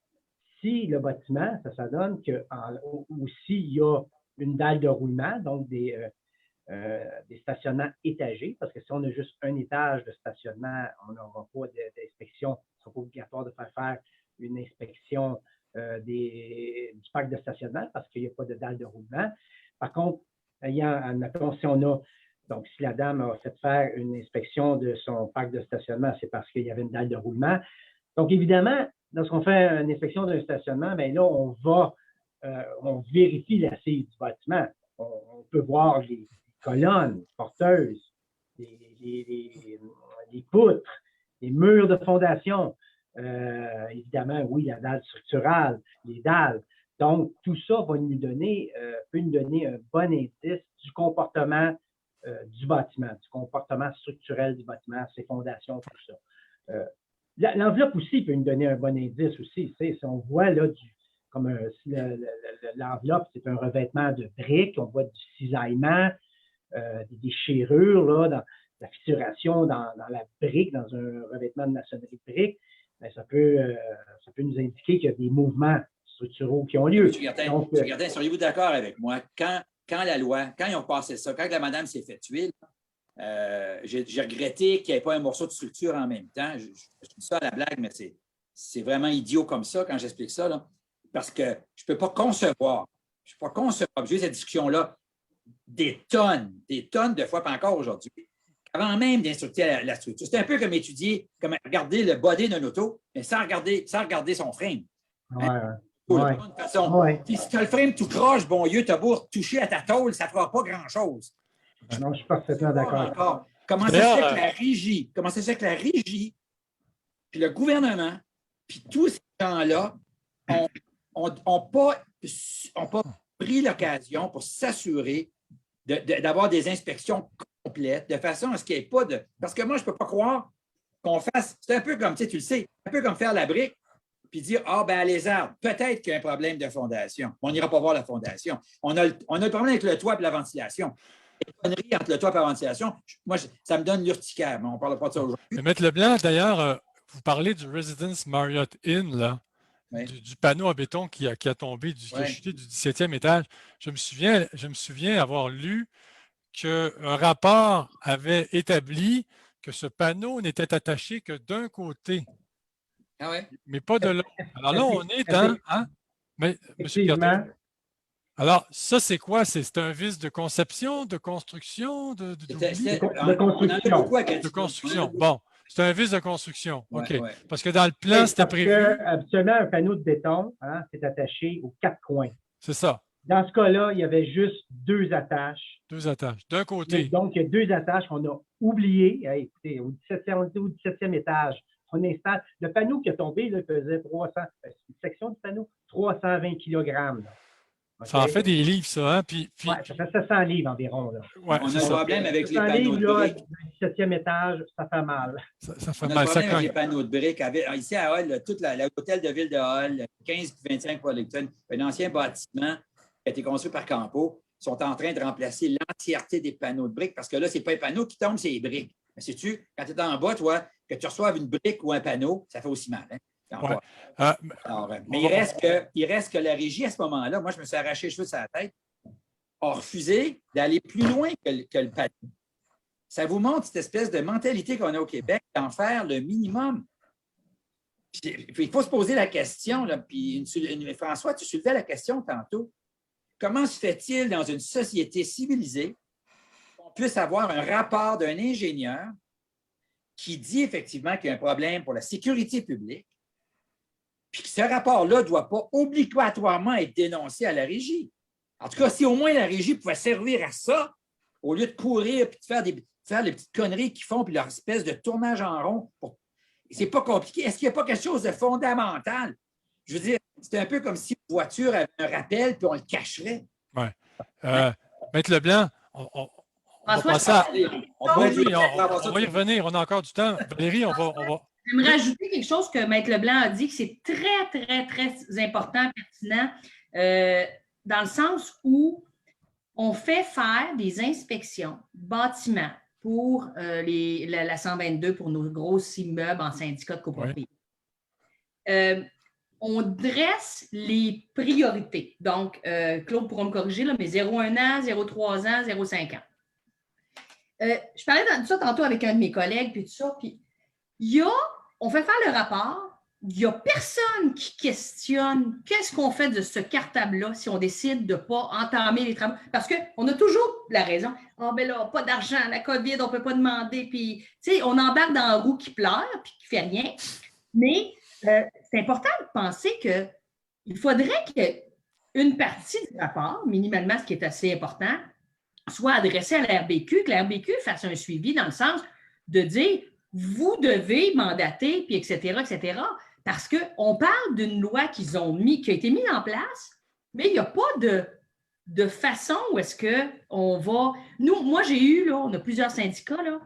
si le bâtiment, ça donne aussi il y a une dalle de roulement, donc des stationnements étagés, parce que si on a juste un étage de stationnement, on n'aura pas d'inspection. Ce n'est pas obligatoire de faire une inspection du parc de stationnement parce qu'il n'y a pas de dalle de roulement. Par contre, donc, si la dame a fait faire une inspection de son parc de stationnement, c'est parce qu'il y avait une dalle de roulement. Donc, évidemment, lorsqu'on fait une inspection d'un stationnement, bien là, on vérifie l'assise du bâtiment. On peut voir les colonnes porteuses, les poutres, les murs de fondation. Évidemment, oui, la dalle structurale, les dalles. Donc, tout ça va nous donner, peut nous donner un bon indice du comportement du bâtiment, du comportement structurel du bâtiment, ses fondations, tout ça. L'enveloppe aussi peut nous donner un bon indice aussi. Si on voit là, comme si l'enveloppe, c'est un revêtement de briques, on voit du cisaillement, des déchirures, là, dans la fissuration dans la brique, dans un revêtement de maçonnerie de brique, bien, ça peut nous indiquer qu'il y a des mouvements structuraux qui ont lieu. Donc, seriez-vous d'accord avec moi? Quand la loi, quand ils ont passé ça, quand la madame s'est fait tuer, j'ai regretté qu'il n'y ait pas un morceau de structure en même temps. Je dis ça à la blague, mais c'est vraiment idiot comme ça quand j'explique ça, là, parce que je ne peux pas concevoir, j'ai eu cette discussion-là des tonnes de fois, pas encore aujourd'hui, avant même d'instructer la structure. C'est un peu comme étudier, comme regarder le body d'un auto, mais sans regarder son frame. Hein? Ouais. De toute façon, si tu as le frame tout croche, bon Dieu, tu as beau toucher à ta tôle, ça ne fera pas grand-chose. Non, je suis parfaitement d'accord. Comment ça se fait que la régie, puis le gouvernement, puis tous ces gens-là n'ont pas pris l'occasion pour s'assurer d'avoir des inspections complètes, de façon à ce qu'il n'y ait pas de... Parce que moi, je ne peux pas croire qu'on fasse... C'est un peu comme, tu le sais, un peu comme faire la brique, puis dire, à les arbres, peut-être qu'il y a un problème de fondation. On n'ira pas voir la fondation. On a le problème avec le toit et la ventilation. Les conneries entre le toit et la ventilation, moi, ça me donne l'urticaire, mais on ne parle pas de ça aujourd'hui. Maître Leblanc, d'ailleurs, vous parlez du Residence Marriott Inn, là, du panneau en béton qui a tombé, qui a chuté du 17e étage. Je me souviens avoir lu qu'un rapport avait établi que ce panneau n'était attaché que d'un côté. Ah ouais? Mais pas de l'autre. Alors là, on est dans... Hein? Mais, monsieur Gardin, alors, ça, c'est quoi? C'est un vice de conception, de construction, de construction. De construction. Bon, c'est un vice de construction. OK. Parce que dans le plan, c'était prévu. Habituellement, un panneau de béton, c'est attaché aux 4 coins. C'est ça. Dans ce cas-là, il y avait juste 2 attaches. 2 attaches. D'un côté. Donc, il y a 2 attaches qu'on a oubliées. Écoutez, on était au 17e étage. On installe. Le panneau qui a tombé, là, faisait 300, une section du panneau, 320 kg. Okay. Ça en fait des livres, ça. Hein? Ça fait 700 livres environ. Là. Ouais, on a un problème avec les panneaux de briques. Le 17e étage, ça fait mal. Ça fait mal. On a un problème avec les panneaux de briques. Ici à Hall, tout l'hôtel de ville de Hall, 15-25 Wellington, un ancien bâtiment qui a été construit par Campo, sont en train de remplacer l'entièreté des panneaux de briques parce que là, ce n'est pas les panneaux qui tombent, c'est les briques. Mais sais-tu, quand tu es en bas, toi, que tu reçoives une brique ou un panneau, ça fait aussi mal. Hein? Mais il reste que la régie, à ce moment-là, moi, je me suis arraché les cheveux sur la tête, a refusé d'aller plus loin que le panneau. Ça vous montre cette espèce de mentalité qu'on a au Québec d'en faire le minimum. Il faut se poser la question, là, puis François, tu soulevais la question tantôt. Comment se fait-il dans une société civilisée qu'on puisse avoir un rapport d'un ingénieur qui dit effectivement qu'il y a un problème pour la sécurité publique, puis que ce rapport-là ne doit pas obligatoirement être dénoncé à la régie. En tout cas, si au moins la régie pouvait servir à ça, au lieu de courir et de faire les petites conneries qu'ils font, puis leur espèce de tournage en rond, c'est pas compliqué. Est-ce qu'il n'y a pas quelque chose de fondamental? Je veux dire, c'est un peu comme si une voiture avait un rappel, puis on le cacherait. Oui. Maître Leblanc, on va y revenir, on a encore du temps. Valérie, on va... J'aimerais ajouter quelque chose que Maître Leblanc a dit, que c'est très, très, très important, pertinent, dans le sens où on fait faire des inspections bâtiments pour la 122, pour nos gros immeubles en syndicat de copropriété. On dresse les priorités. Donc, Claude pourra me corriger, là, mais 0,1 an, 0,3 ans, 0,5 ans. Je parlais de ça tantôt avec un de mes collègues, puis tout ça, puis on fait faire le rapport, il n'y a personne qui questionne qu'est-ce qu'on fait de ce cartable-là si on décide de ne pas entamer les travaux. Parce qu'on a toujours la raison. Ah, ben là, pas d'argent, la COVID, on ne peut pas demander. Puis, tu sais, on embarque dans la roue qui pleure puis qui ne fait rien. Mais c'est important de penser qu'il faudrait qu'une partie du rapport, minimalement, ce qui est assez important, soit adressée à la RBQ, que la RBQ fasse un suivi dans le sens de dire vous devez mandater, puis etc., etc. Parce qu'on parle d'une loi qui a été mise en place, mais il n'y a pas de façon où est-ce qu'on va... Moi, j'ai eu, là, on a plusieurs syndicats, là,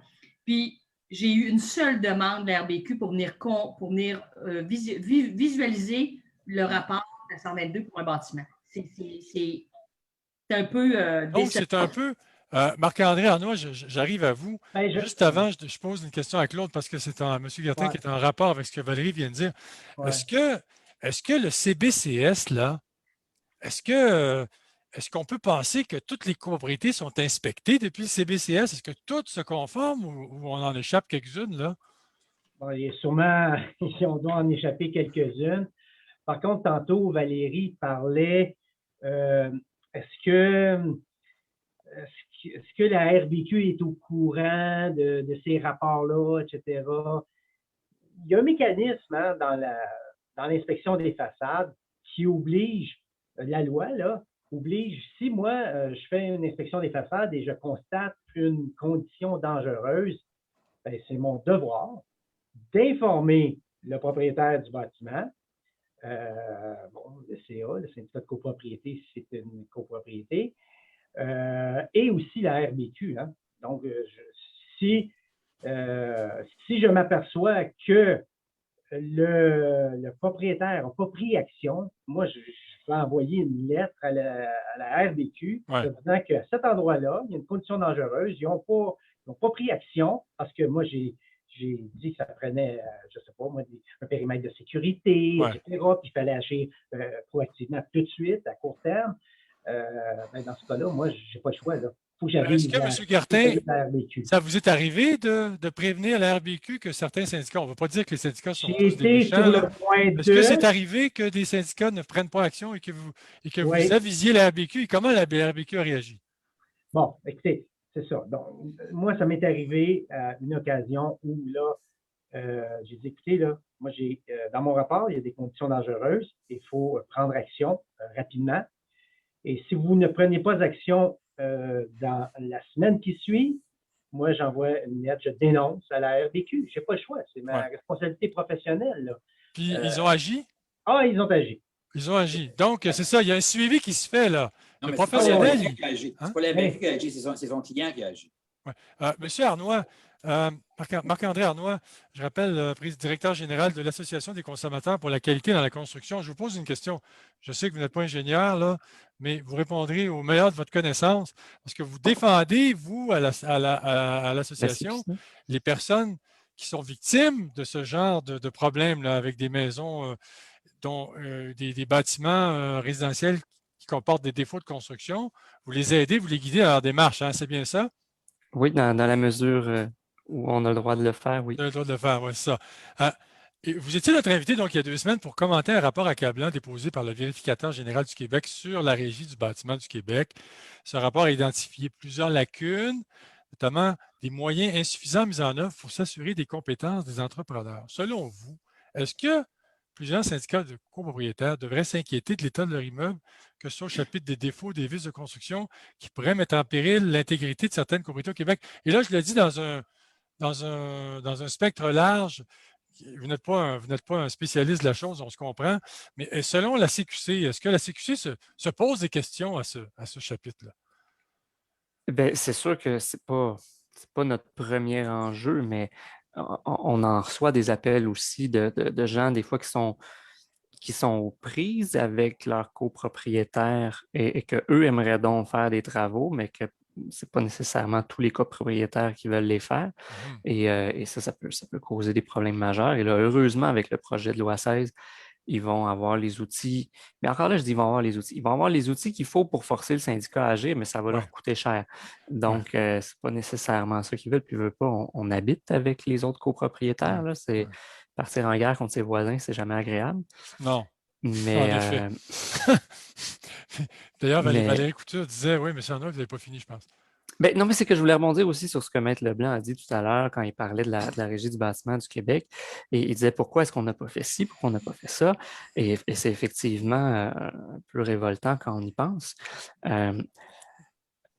puis j'ai eu une seule demande de la RBQ pour venir visualiser le rapport à 122 pour un bâtiment. C'est un peu Donc, c'est un peu... Marc-André Arnois, j'arrive à vous. Ben, Juste avant, je pose une question à Claude parce que c'est M. Gertin Ouais. qui est en rapport avec ce que Valérie vient de dire. Ouais. Est-ce que le CBCS, là, est-ce qu'on peut penser que toutes les copropriétés sont inspectées depuis le CBCS? Est-ce que toutes se conforment ou on en échappe quelques-unes, là? Bon, il y a sûrement, on doit en échapper quelques-unes. Par contre, tantôt, Valérie parlait, est-ce que la RBQ est au courant de ces rapports-là, etc.? Il y a un mécanisme hein, dans l'inspection des façades qui oblige, la loi, là, oblige, si moi, je fais une inspection des façades et je constate une condition dangereuse, ben, c'est mon devoir d'informer le propriétaire du bâtiment, le CA, le syndicat de copropriété, si c'est une copropriété, et aussi la RBQ. Hein. Donc, si je m'aperçois que le propriétaire n'a pas pris action, moi, je vais envoyer une lettre à la RBQ disant qu'à cet endroit-là, il y a une condition dangereuse, ils n'ont pas pris action parce que moi, j'ai dit que ça prenait, je ne sais pas, moi, un périmètre de sécurité, etc., puis il fallait agir proactivement tout de suite, à court terme. Ben dans ce cas-là, moi, je n'ai pas le choix. Là. Faut que j'arrive. Est-ce que, M. Gertin, ça vous est arrivé de prévenir la RBQ que certains syndicats, on ne va pas dire que les syndicats sont tous des méchants, est-ce que c'est arrivé que des syndicats ne prennent pas action et que vous avisiez la RBQ et comment la RBQ a réagi? Bon, écoutez, c'est ça. Donc, moi, ça m'est arrivé à une occasion où là, j'ai dit, écoutez, là, moi, dans mon rapport, il y a des conditions dangereuses, il faut prendre action rapidement. Et si vous ne prenez pas action dans la semaine qui suit, moi, j'envoie une lettre, je dénonce à la RBQ. Je n'ai pas le choix, c'est ma responsabilité professionnelle. Là. Puis, ils ont agi? Ah, ils ont agi. Ils ont agi. Donc, c'est ça, il y a un suivi qui se fait, là. Non, le mais professionnel. C'est pas la RBQ qui agit, c'est son client qui agit. Ouais. Monsieur Arnois, Marc-André Arnois, je rappelle, directeur général de l'Association des consommateurs pour la qualité dans la construction. Je vous pose une question. Je sais que vous n'êtes pas ingénieur, là, mais vous répondrez au meilleur de votre connaissance parce que vous défendez, vous, à l'association, les personnes qui sont victimes de ce genre de problèmes là, avec des maisons, dont des bâtiments résidentiels qui comportent des défauts de construction. Vous les aidez, vous les guidez dans leur démarche, hein, c'est bien ça? Oui, dans la mesure où on a le droit de le faire, oui. On a le droit de le faire, oui, c'est ça. Et vous étiez notre invité donc il y a 2 semaines pour commenter un rapport accablant déposé par le vérificateur général du Québec sur la régie du bâtiment du Québec. Ce rapport a identifié plusieurs lacunes, notamment des moyens insuffisants mis en œuvre pour s'assurer des compétences des entrepreneurs. Selon vous, est-ce que plusieurs syndicats de copropriétaires devraient s'inquiéter de l'état de leur immeuble, que ce soit au chapitre des défauts des vices de construction qui pourraient mettre en péril l'intégrité de certaines copropriétés au Québec? Et là, je le dis dans un spectre large. Vous n'êtes pas un spécialiste de la chose, on se comprend, mais selon la CQC, est-ce que la CQC se pose des questions à ce chapitre-là? Bien, c'est sûr que c'est pas notre premier enjeu, mais on en reçoit des appels aussi de gens, des fois, qui sont aux prises avec leurs copropriétaires et qu'eux aimeraient donc faire des travaux, mais que ce n'est pas nécessairement tous les copropriétaires qui veulent les faire. Et ça peut causer des problèmes majeurs. Et là, heureusement, avec le projet de loi 16, ils vont avoir les outils. Mais encore là, je dis ils vont avoir les outils. Ils vont avoir les outils qu'il faut pour forcer le syndicat à agir, mais ça va leur coûter cher. Donc, c'est pas nécessairement ça qu'ils veulent. Puis, on habite avec les autres copropriétaires. Là. C'est partir en guerre contre ses voisins, c'est jamais agréable. Non. Mais, en effet. D'ailleurs, Valérie Couture disait, oui, mais c'est un autre, vous n'avez pas fini, je pense. Ben, non, mais c'est que je voulais rebondir aussi sur ce que Maître Leblanc a dit tout à l'heure quand il parlait de la Régie du bâtiment du Québec. Et il disait pourquoi est-ce qu'on n'a pas fait ci, pourquoi on n'a pas fait ça. Et c'est effectivement un peu révoltant quand on y pense.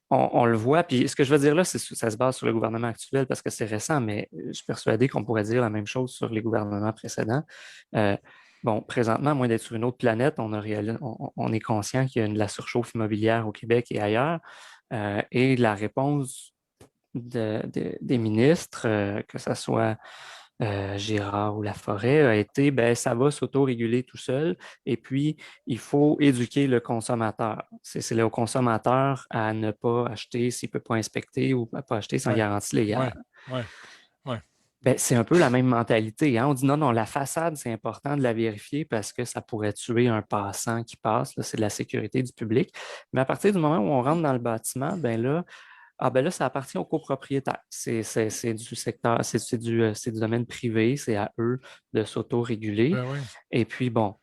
on le voit. Puis ce que je veux dire là, ça se base sur le gouvernement actuel parce que c'est récent, mais je suis persuadé qu'on pourrait dire la même chose sur les gouvernements précédents. Bon, présentement, à moins d'être sur une autre planète, on est conscient qu'il y a de la surchauffe immobilière au Québec et ailleurs. Et la réponse des ministres, que ce soit Girard ou Laforêt, a été ça va s'auto-réguler tout seul. Et puis, il faut éduquer le consommateur. C'est au consommateur à ne pas acheter s'il ne peut pas inspecter ou à ne pas acheter sans garantie légale. C'est un peu la même mentalité. Hein? On dit non, la façade, c'est important de la vérifier parce que ça pourrait tuer un passant qui passe. Là, c'est de la sécurité du public. Mais à partir du moment où on rentre dans le bâtiment, là, ça appartient aux copropriétaires. C'est du secteur, c'est du domaine privé, c'est à eux de s'auto-réguler. Et puis, bon,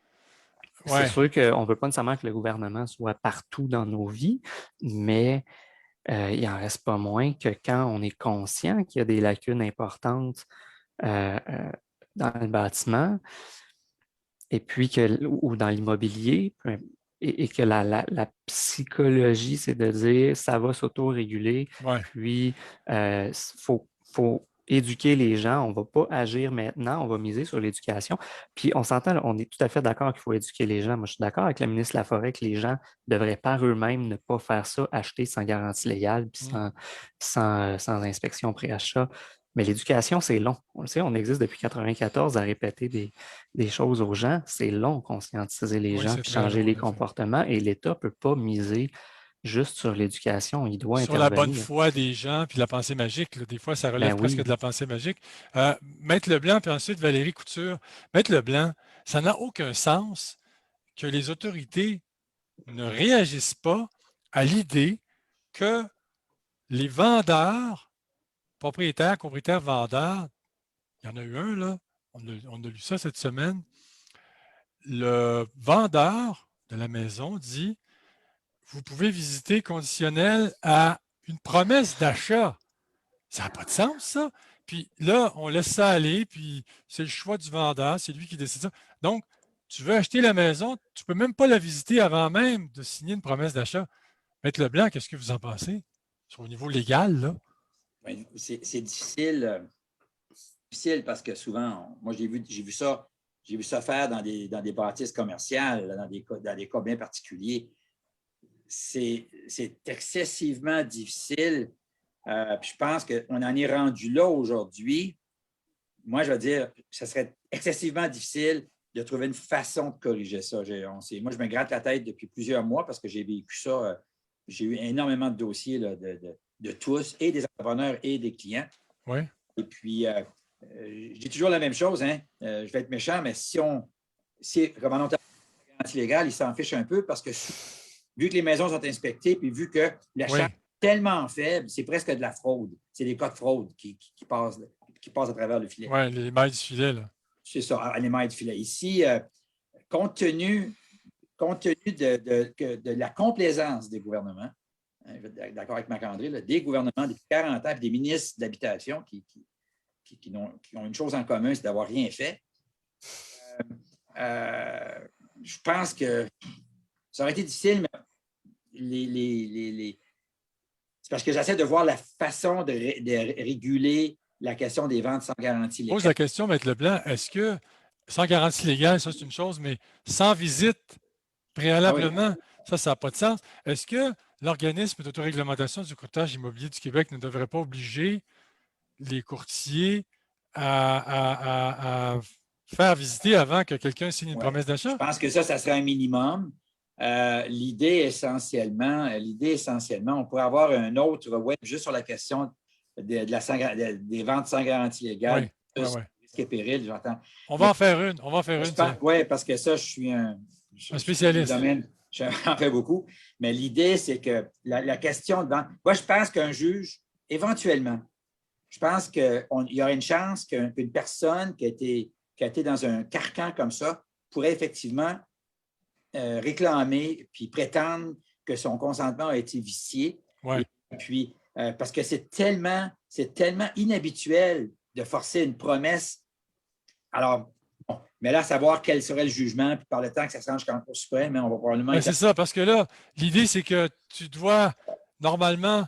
c'est sûr qu'on ne veut pas nécessairement que le gouvernement soit partout dans nos vies, mais il n'en reste pas moins que quand on est conscient qu'il y a des lacunes importantes dans le bâtiment, et puis ou dans l'immobilier, et que la psychologie, c'est de dire ça va s'auto-réguler, puis il faut éduquer les gens, on ne va pas agir maintenant, on va miser sur l'éducation. Puis on s'entend, on est tout à fait d'accord qu'il faut éduquer les gens. Moi, je suis d'accord avec la ministre Laforêt que les gens devraient par eux-mêmes ne pas faire ça, acheter sans garantie légale, puis sans inspection pré-achat. Mais l'éducation, c'est long. On le sait, on existe depuis 1994 à répéter des choses aux gens. C'est long, conscientiser les gens, puis changer les comportements. Et l'État ne peut pas miser juste sur l'éducation. Il doit intervenir. Sur la bonne foi des gens, puis la pensée magique. Là, des fois, ça relève presque de la pensée magique. Maître Leblanc, puis ensuite Valérie Couture. Maître Leblanc, ça n'a aucun sens que les autorités ne réagissent pas à l'idée que les vendeurs, propriétaires, vendeurs, il y en a eu un, là, on a lu ça cette semaine, le vendeur de la maison dit « Vous pouvez visiter conditionnel à une promesse d'achat. » Ça n'a pas de sens, ça. Puis là, on laisse ça aller, puis c'est le choix du vendeur, c'est lui qui décide ça. Donc, tu veux acheter la maison, tu ne peux même pas la visiter avant même de signer une promesse d'achat. Maître Leblanc, qu'est-ce que vous en pensez? Sur au niveau légal, là? C'est difficile parce que souvent, moi, j'ai vu ça faire dans des bâtisses commerciales, dans des cas bien particuliers. C'est excessivement difficile. Puis je pense qu'on en est rendu là aujourd'hui. Moi, je veux dire, ça serait excessivement difficile de trouver une façon de corriger ça. Moi, je me gratte la tête depuis plusieurs mois parce que j'ai vécu ça. J'ai eu énormément de dossiers là, de tous, et des entrepreneurs et des clients. Oui. Et puis, je dis toujours la même chose. Hein? Je vais être méchant, mais si comme en Ontario, la garantie légale, ils s'en fichent un peu parce que vu que les maisons sont inspectées, puis vu que l'achat est tellement faible, c'est presque de la fraude. C'est des cas de fraude qui passent à travers le filet. Oui, les mailles du filet, là. C'est ça, les mailles du filet. Ici, compte tenu de la complaisance des gouvernements, hein, d'accord avec Marc-André, là, des gouvernements depuis 40 ans, et des ministres d'habitation qui ont une chose en commun, c'est d'avoir rien fait. Je pense que ça aurait été difficile, mais c'est parce que j'essaie de voir la façon de réguler la question des ventes sans garantie légale. Je pose la question, Maître Leblanc, est-ce que, sans garantie légale, ça c'est une chose, mais sans visite préalablement, ça n'a pas de sens. Est-ce que l'organisme d'autoréglementation du courtage immobilier du Québec ne devrait pas obliger les courtiers à faire visiter avant que quelqu'un signe une promesse d'achat? Je pense que ça serait un minimum. L'idée essentiellement, on pourrait avoir un autre web juste sur la question des ventes sans garantie légale. Risque et péril, j'entends. On va en faire une. Oui, parce que ça, je suis un spécialiste. J'en fais beaucoup. Mais l'idée, c'est que la question de vente. Moi, je pense qu'un juge, éventuellement, je pense qu'il y aurait une chance qu'une personne qui a été dans un carcan comme ça pourrait effectivement réclamer puis prétendre que son consentement a été vicié. Ouais. Et puis, parce que c'est tellement inhabituel de forcer une promesse. Alors, bon, mais là, savoir quel serait le jugement, puis par le temps que ça se range jusqu'en Cour suprême, mais on va probablement... C'est ça, parce que là, l'idée, c'est que tu dois normalement,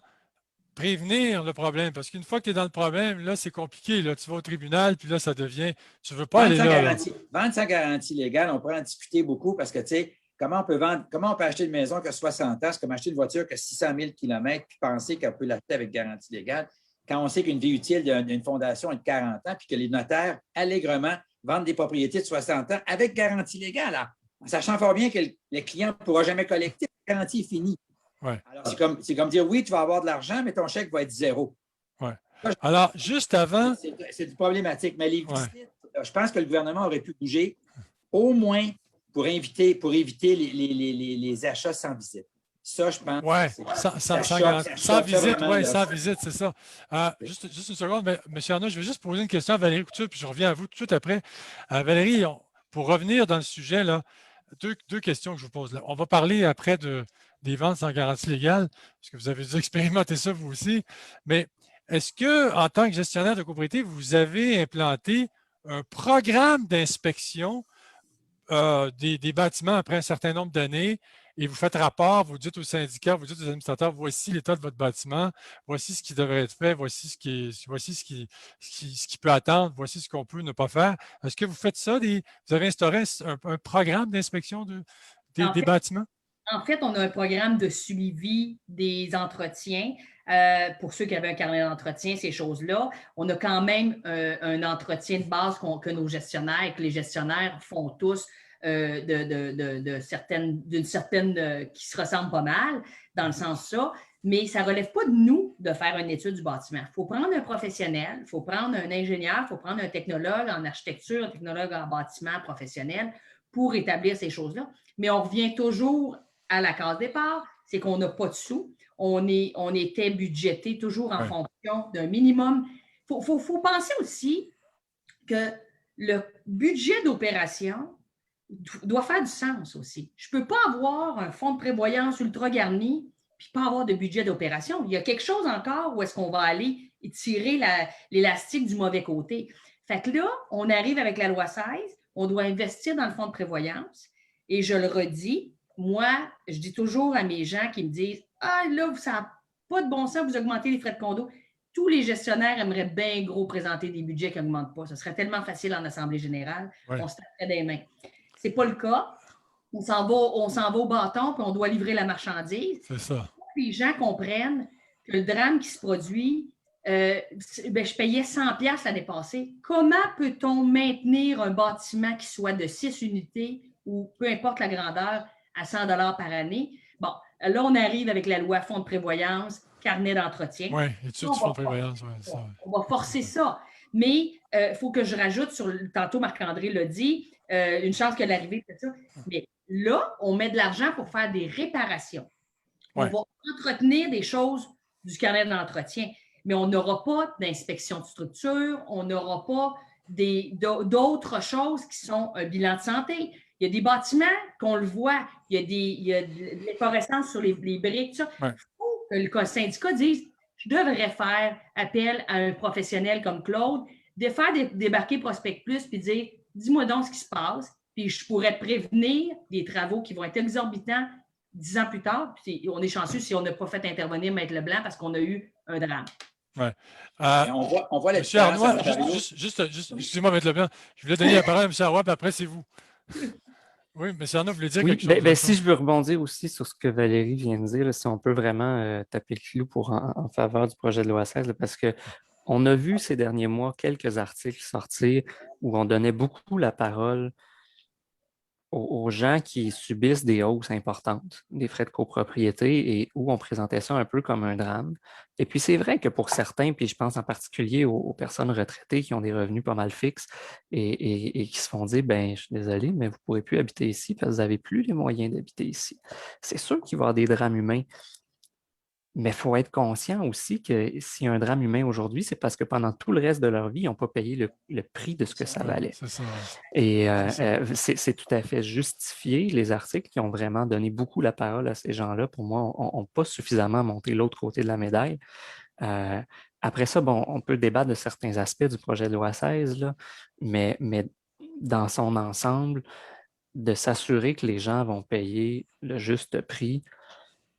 prévenir le problème. Parce qu'une fois que tu es dans le problème, là, c'est compliqué. Là, tu vas au tribunal, puis là, ça devient. Tu ne veux pas aller là. Vendre sans garantie légale, on pourrait en discuter beaucoup parce que, tu sais, comment on peut acheter une maison qui a 60 ans, c'est comme acheter une voiture qui a 600 000 km, puis penser qu'on peut l'acheter avec garantie légale, quand on sait qu'une vie utile d'une fondation est de 40 ans, puis que les notaires, allègrement, vendent des propriétés de 60 ans avec garantie légale, en sachant fort bien que le client ne pourra jamais collecter, la garantie est finie. Ouais. Alors, c'est comme dire, oui, tu vas avoir de l'argent, mais ton chèque va être zéro. Ouais. Alors, juste avant… C'est problématique, mais les visites, je pense que le gouvernement aurait pu bouger au moins pour éviter les achats sans visite. Ça, je pense. Oui, sans visite, c'est ça. Juste une seconde, mais, M. Arnaud, je vais juste poser une question à Valérie Couture, puis je reviens à vous tout de suite après. Valérie, pour revenir dans le sujet, là, deux questions que je vous pose là. On va parler après des ventes sans garantie légale, parce que vous avez dû expérimenter ça vous aussi. Mais est-ce que, en tant que gestionnaire de copropriété, vous avez implanté un programme d'inspection des bâtiments après un certain nombre d'années et vous faites rapport, vous dites aux syndicats, vous dites aux administrateurs, voici l'état de votre bâtiment, voici ce qui devrait être fait, voici ce qui peut attendre, voici ce qu'on peut ne pas faire. Est-ce que vous faites ça? Vous avez instauré un programme d'inspection des bâtiments? En fait, on a un programme de suivi des entretiens. Pour ceux qui avaient un carnet d'entretien, ces choses-là, on a quand même un entretien de base que nos gestionnaires, que les gestionnaires font tous d'une certaine qui se ressemble pas mal, dans le sens ça, mais ça ne relève pas de nous de faire une étude du bâtiment. Il faut prendre un professionnel, il faut prendre un ingénieur, il faut prendre un technologue en architecture, un technologue en bâtiment professionnel pour établir ces choses-là. Mais on revient toujours à la case départ, c'est qu'on n'a pas de sous. On était budgété toujours en fonction d'un minimum. Il faut penser aussi que le budget d'opération doit faire du sens aussi. Je ne peux pas avoir un fonds de prévoyance ultra garni puis pas avoir de budget d'opération. Il y a quelque chose encore où est-ce qu'on va aller tirer l'élastique du mauvais côté. Fait que là, on arrive avec la loi 16, on doit investir dans le fonds de prévoyance et je le redis, moi, je dis toujours à mes gens qui me disent « Ah, là, ça n'a pas de bon sens, vous augmentez les frais de condo. » Tous les gestionnaires aimeraient bien gros présenter des budgets qui n'augmentent pas. Ce serait tellement facile en assemblée générale. On se taperait des mains. Ce n'est pas le cas. On s'en va au bâton puis on doit livrer la marchandise. C'est ça. Les gens comprennent que le drame qui se produit, je payais 100$ l'année passée. Comment peut-on maintenir un bâtiment qui soit de 6 unités ou peu importe la grandeur à 100$ par année? Bon, là, on arrive avec la loi fonds de prévoyance, carnet d'entretien. Oui, études du fonds de prévoyance. On va forcer ça. Mais il faut que je rajoute tantôt Marc-André l'a dit, une chance que l'arrivée fait ça. Mais là, on met de l'argent pour faire des réparations. On va entretenir des choses du carnet d'entretien, mais on n'aura pas d'inspection de structure, on n'aura pas d'autres choses qui sont un bilan de santé. Il y a des bâtiments qu'on le voit, il y a de l'efflorescence sur les briques, tout ça. Il faut que le syndicat dise « Je devrais faire appel à un professionnel comme Claude, de faire débarquer Prospect Plus puis dire « Dis-moi donc ce qui se passe, puis je pourrais prévenir des travaux qui vont être exorbitants 10 ans plus tard. » On est chanceux si on n'a pas fait intervenir Maître Leblanc parce qu'on a eu un drame. Oui. On voit la Monsieur Arnois, excusez-moi, Maître Leblanc, je voulais donner la parole à M. Arnois, puis après, c'est vous. Oui, M. Arnaud voulait dire quelque chose. Si je veux rebondir aussi sur ce que Valérie vient de dire, là, si on peut vraiment taper le clou en faveur du projet de loi 16, là, parce qu'on a vu ces derniers mois quelques articles sortir où on donnait beaucoup la parole aux gens qui subissent des hausses importantes des frais de copropriété et où on présentait ça un peu comme un drame. Et puis c'est vrai que pour certains, puis je pense en particulier aux personnes retraitées qui ont des revenus pas mal fixes et qui se font dire, ben je suis désolé, mais vous ne pourrez plus habiter ici parce que vous n'avez plus les moyens d'habiter ici. C'est sûr qu'il va y avoir des drames humains. Mais il faut être conscient aussi que s'il y a un drame humain aujourd'hui, c'est parce que pendant tout le reste de leur vie, ils n'ont pas payé le prix de ce que ça valait. C'est ça. Et c'est tout à fait justifié. Les articles qui ont vraiment donné beaucoup la parole à ces gens-là, pour moi, n'ont pas suffisamment monté l'autre côté de la médaille. Après ça, bon, on peut débattre de certains aspects du projet de loi 16, là, mais dans son ensemble, de s'assurer que les gens vont payer le juste prix,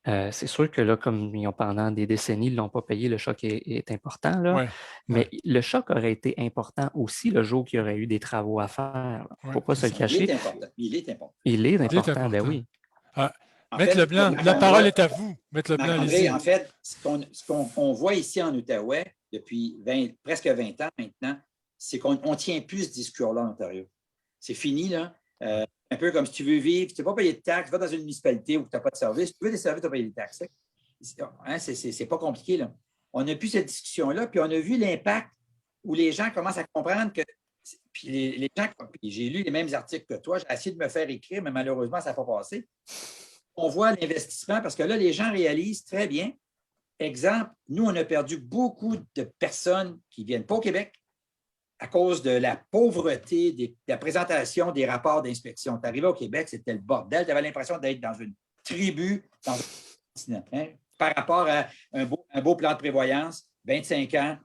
C'est sûr que là, comme pendant des décennies, ils ne l'ont pas payé, le choc est important, là. Ouais, Mais ouais, le choc aurait été important aussi le jour qu'il y aurait eu des travaux à faire. Il ne ouais, faut pas c'est se le ça. Il est cacher. important. Il est important. Il est Il est important, ben important. oui. Ah, En Maître fait, Leblanc, la parole est à vous. Maître Leblanc, Marc-André, allez-y. en fait, on voit ici en Outaouais depuis presque 20 ans maintenant, c'est qu'on ne tient plus ce discours-là en Ontario. C'est fini, là. Un peu comme si tu veux vivre, tu ne veux pas payer de taxes, va dans une municipalité où tu n'as pas de service. Si tu veux des services, tu vas payer des taxes. Hein, c'est pas compliqué, là. On n'a plus cette discussion-là, puis on a vu l'impact où les gens commencent à comprendre que. Puis les gens, puis j'ai lu les mêmes articles que toi, j'ai essayé de me faire écrire, mais malheureusement, ça n'a pas passé. On voit l'investissement parce que là, les gens réalisent très bien. Exemple, nous, on a perdu beaucoup de personnes qui ne viennent pas au Québec à cause de la pauvreté de la présentation des rapports d'inspection. Tu arrivais au Québec, c'était le bordel. Tu avais l'impression d'être dans une tribu, dans un continent. Hein? Par rapport à un beau plan de prévoyance, 25 ans,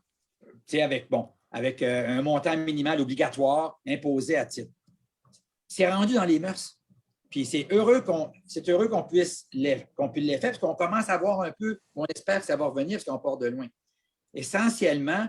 avec un montant minimal obligatoire imposé à titre. C'est rendu dans les mœurs. Puis c'est heureux qu'on puisse les faire, parce qu'on commence à voir un peu, on espère que ça va revenir parce qu'on part de loin. Essentiellement,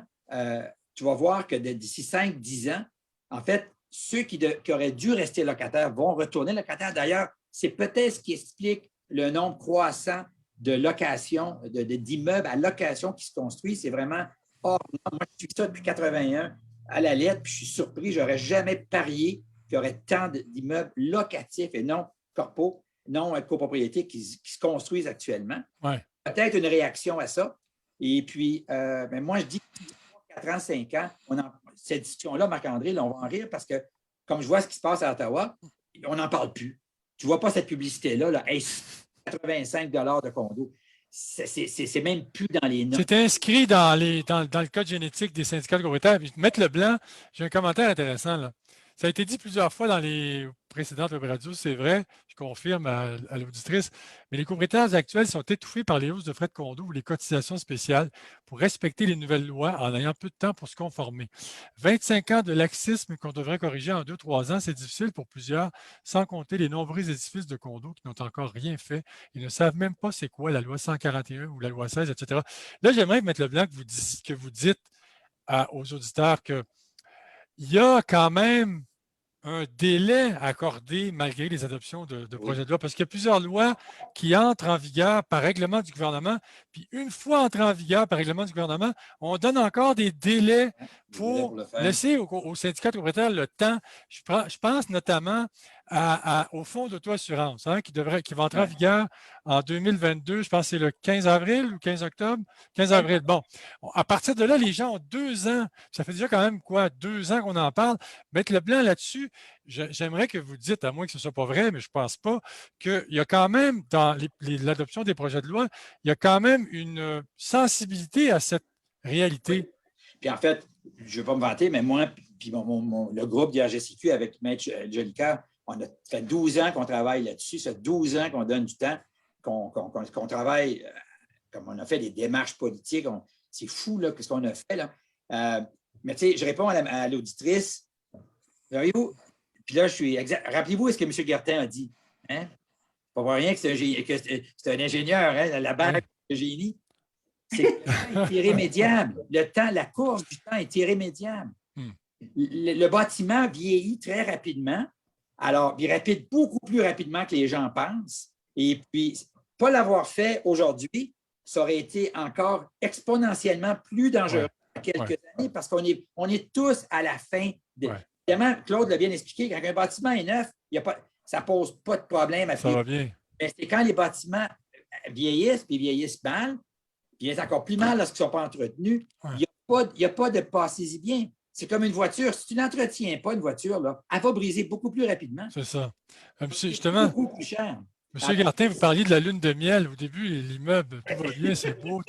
tu vas voir que d'ici 5-10 ans, en fait, ceux qui auraient dû rester locataires vont retourner locataires. D'ailleurs, c'est peut-être ce qui explique le nombre croissant de locations, d'immeubles à location qui se construisent. C'est vraiment hors norme. Moi, je suis ça depuis 81 à la lettre, puis je suis surpris, je n'aurais jamais parié qu'il y aurait tant d'immeubles locatifs et non corpos, non copropriétés qui se construisent actuellement. Ouais. Peut-être une réaction à ça. Et puis, moi, je dis 4 ans, 5 ans, cette discussion-là, Marc-André, là, on va en rire parce que, comme je vois ce qui se passe à Ottawa, on n'en parle plus. Tu ne vois pas cette publicité-là, là, hey, 85 $ de condo. C'est même plus dans les notes. C'est inscrit dans le code génétique des syndicats de propriétaires. Puis, Maître Leblanc, j'ai un commentaire intéressant, là. Ça a été dit plusieurs fois dans les précédentes web radios, c'est vrai, je confirme à l'auditrice, mais les propriétaires actuels sont étouffés par les hausses de frais de condo ou les cotisations spéciales pour respecter les nouvelles lois en ayant peu de temps pour se conformer. 25 ans de laxisme qu'on devrait corriger en 2-3 ans, c'est difficile pour plusieurs, sans compter les nombreux édifices de condos qui n'ont encore rien fait. Ils ne savent même pas c'est quoi la loi 141 ou la loi 16, etc. Là, j'aimerais, M. Leblanc, que vous dites aux auditeurs qu'il y a quand même un délai accordé malgré les adoptions de projets de loi, parce qu'il y a plusieurs lois qui entrent en vigueur par règlement du gouvernement, puis une fois entrées en vigueur par règlement du gouvernement, on donne encore des délais pour laisser aux syndicats de propriétaires le temps. Je pense notamment au fonds d'auto-assurance, hein, qui va entrer en vigueur en 2022, je pense que c'est le 15 avril ou 15 octobre? 15 avril. Bon, à partir de là, les gens ont 2 ans. Ça fait déjà quand même 2 ans qu'on en parle. Mettre le blanc là-dessus, j'aimerais que vous dites, à moins que ce ne soit pas vrai, mais je ne pense pas, qu'il y a quand même, dans l'adoption des projets de loi, il y a quand même une sensibilité à cette réalité. Oui. Puis en fait, je ne vais pas me vanter, mais moi, puis le groupe d'IRGCQ avec Maître Jolicoeur, on a fait 12 ans qu'on travaille là-dessus, ça fait 12 ans qu'on donne du temps, qu'on travaille, comme on a fait des démarches politiques. C'est fou, là, ce qu'on a fait, là. Mais tu sais, je réponds à l'auditrice. Voyez-vous? Puis là, rappelez-vous ce que M. Guertin a dit. Hein? Pas pour rien que c'est un ingénieur, hein, la bague de génie. C'est irrémédiable. La course du temps est irrémédiable. Le bâtiment vieillit très rapidement. Alors, il rapide beaucoup plus rapidement que les gens pensent. Et puis, pas l'avoir fait aujourd'hui, ça aurait été encore exponentiellement plus dangereux dans quelques années parce qu'on est tous à la fin. Évidemment, Claude l'a bien expliqué, quand un bâtiment est neuf, ça ne pose pas de problème. Ça va bien. Mais c'est quand les bâtiments vieillissent, puis vieillissent mal, puis ils sont encore plus mal lorsqu'ils ne sont pas entretenus. Il n'y a pas de passez-y bien. C'est comme une voiture. Si tu n'entretiens pas une voiture, là, elle va briser beaucoup plus rapidement. C'est ça. Justement, beaucoup plus cher. M. Guertin, vous parliez de la lune de miel. Au début, l'immeuble, tout va bien, c'est beau,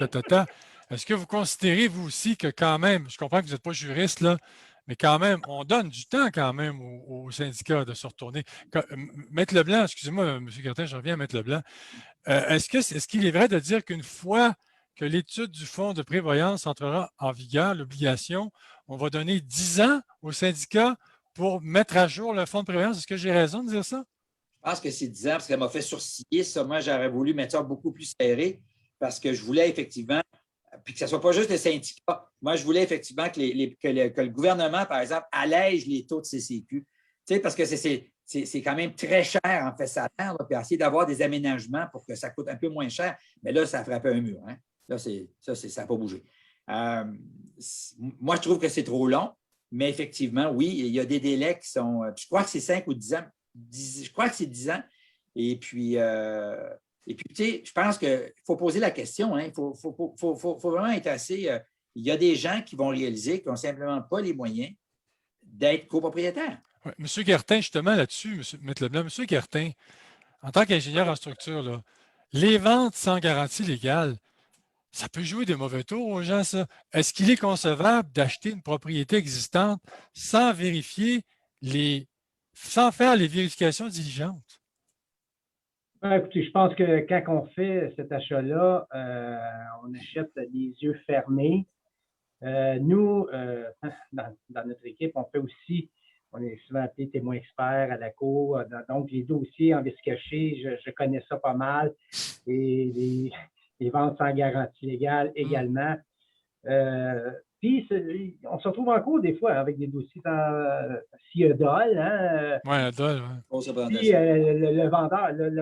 Est-ce que vous considérez, vous aussi, que quand même, je comprends que vous n'êtes pas juriste, là, mais quand même, on donne du temps quand même aux syndicats de se retourner. Maître Leblanc, excusez-moi, M. Guertin, je reviens à Maître Leblanc. Est-ce qu'il est vrai de dire qu'une fois que l'étude du fonds de prévoyance entrera en vigueur, l'obligation, on va donner 10 ans aux syndicats pour mettre à jour le fonds de prévoyance? Est-ce que j'ai raison de dire ça? Je pense que c'est 10 ans parce que ça m'a fait sourciller. Ça, moi, j'aurais voulu mettre ça beaucoup plus serré parce que je voulais effectivement, puis que ce ne soit pas juste les syndicats. Moi, je voulais effectivement que le gouvernement, par exemple, allège les taux de CCQ. Tu sais, parce que c'est quand même très cher en fait salaire, là, puis essayer d'avoir des aménagements pour que ça coûte un peu moins cher. Mais là, ça frappe un mur. Hein? Là, ça n'a pas bougé. Moi, je trouve que c'est trop long, mais effectivement, oui, il y a des délais qui sont. Je crois que c'est 5 ou 10 ans. Je crois que c'est 10 ans. Et puis tu sais, je pense qu'il faut poser la question. Hein? Il faut vraiment être assez. Il y a des gens qui vont réaliser qu'ils n'ont simplement pas les moyens d'être copropriétaires. Ouais. M. Guertin, justement, là-dessus, M. Leblanc, M. Guertin, en tant qu'ingénieur en structure, là, les ventes sans garantie légale, ça peut jouer des mauvais tours aux gens, ça. Est-ce qu'il est concevable d'acheter une propriété existante sans vérifier sans faire les vérifications diligentes? Écoutez, je pense que quand on fait cet achat-là, on achète les yeux fermés. Nous, dans notre équipe, on fait aussi, on est souvent appelé témoin expert à la cour. Donc, les dossiers en vice caché, je connais ça pas mal. Et les ventes sans garantie légale également. Puis, on se retrouve en cours des fois avec des dossiers s'il y a dol. Hein, oui, un dol. Ouais. Si le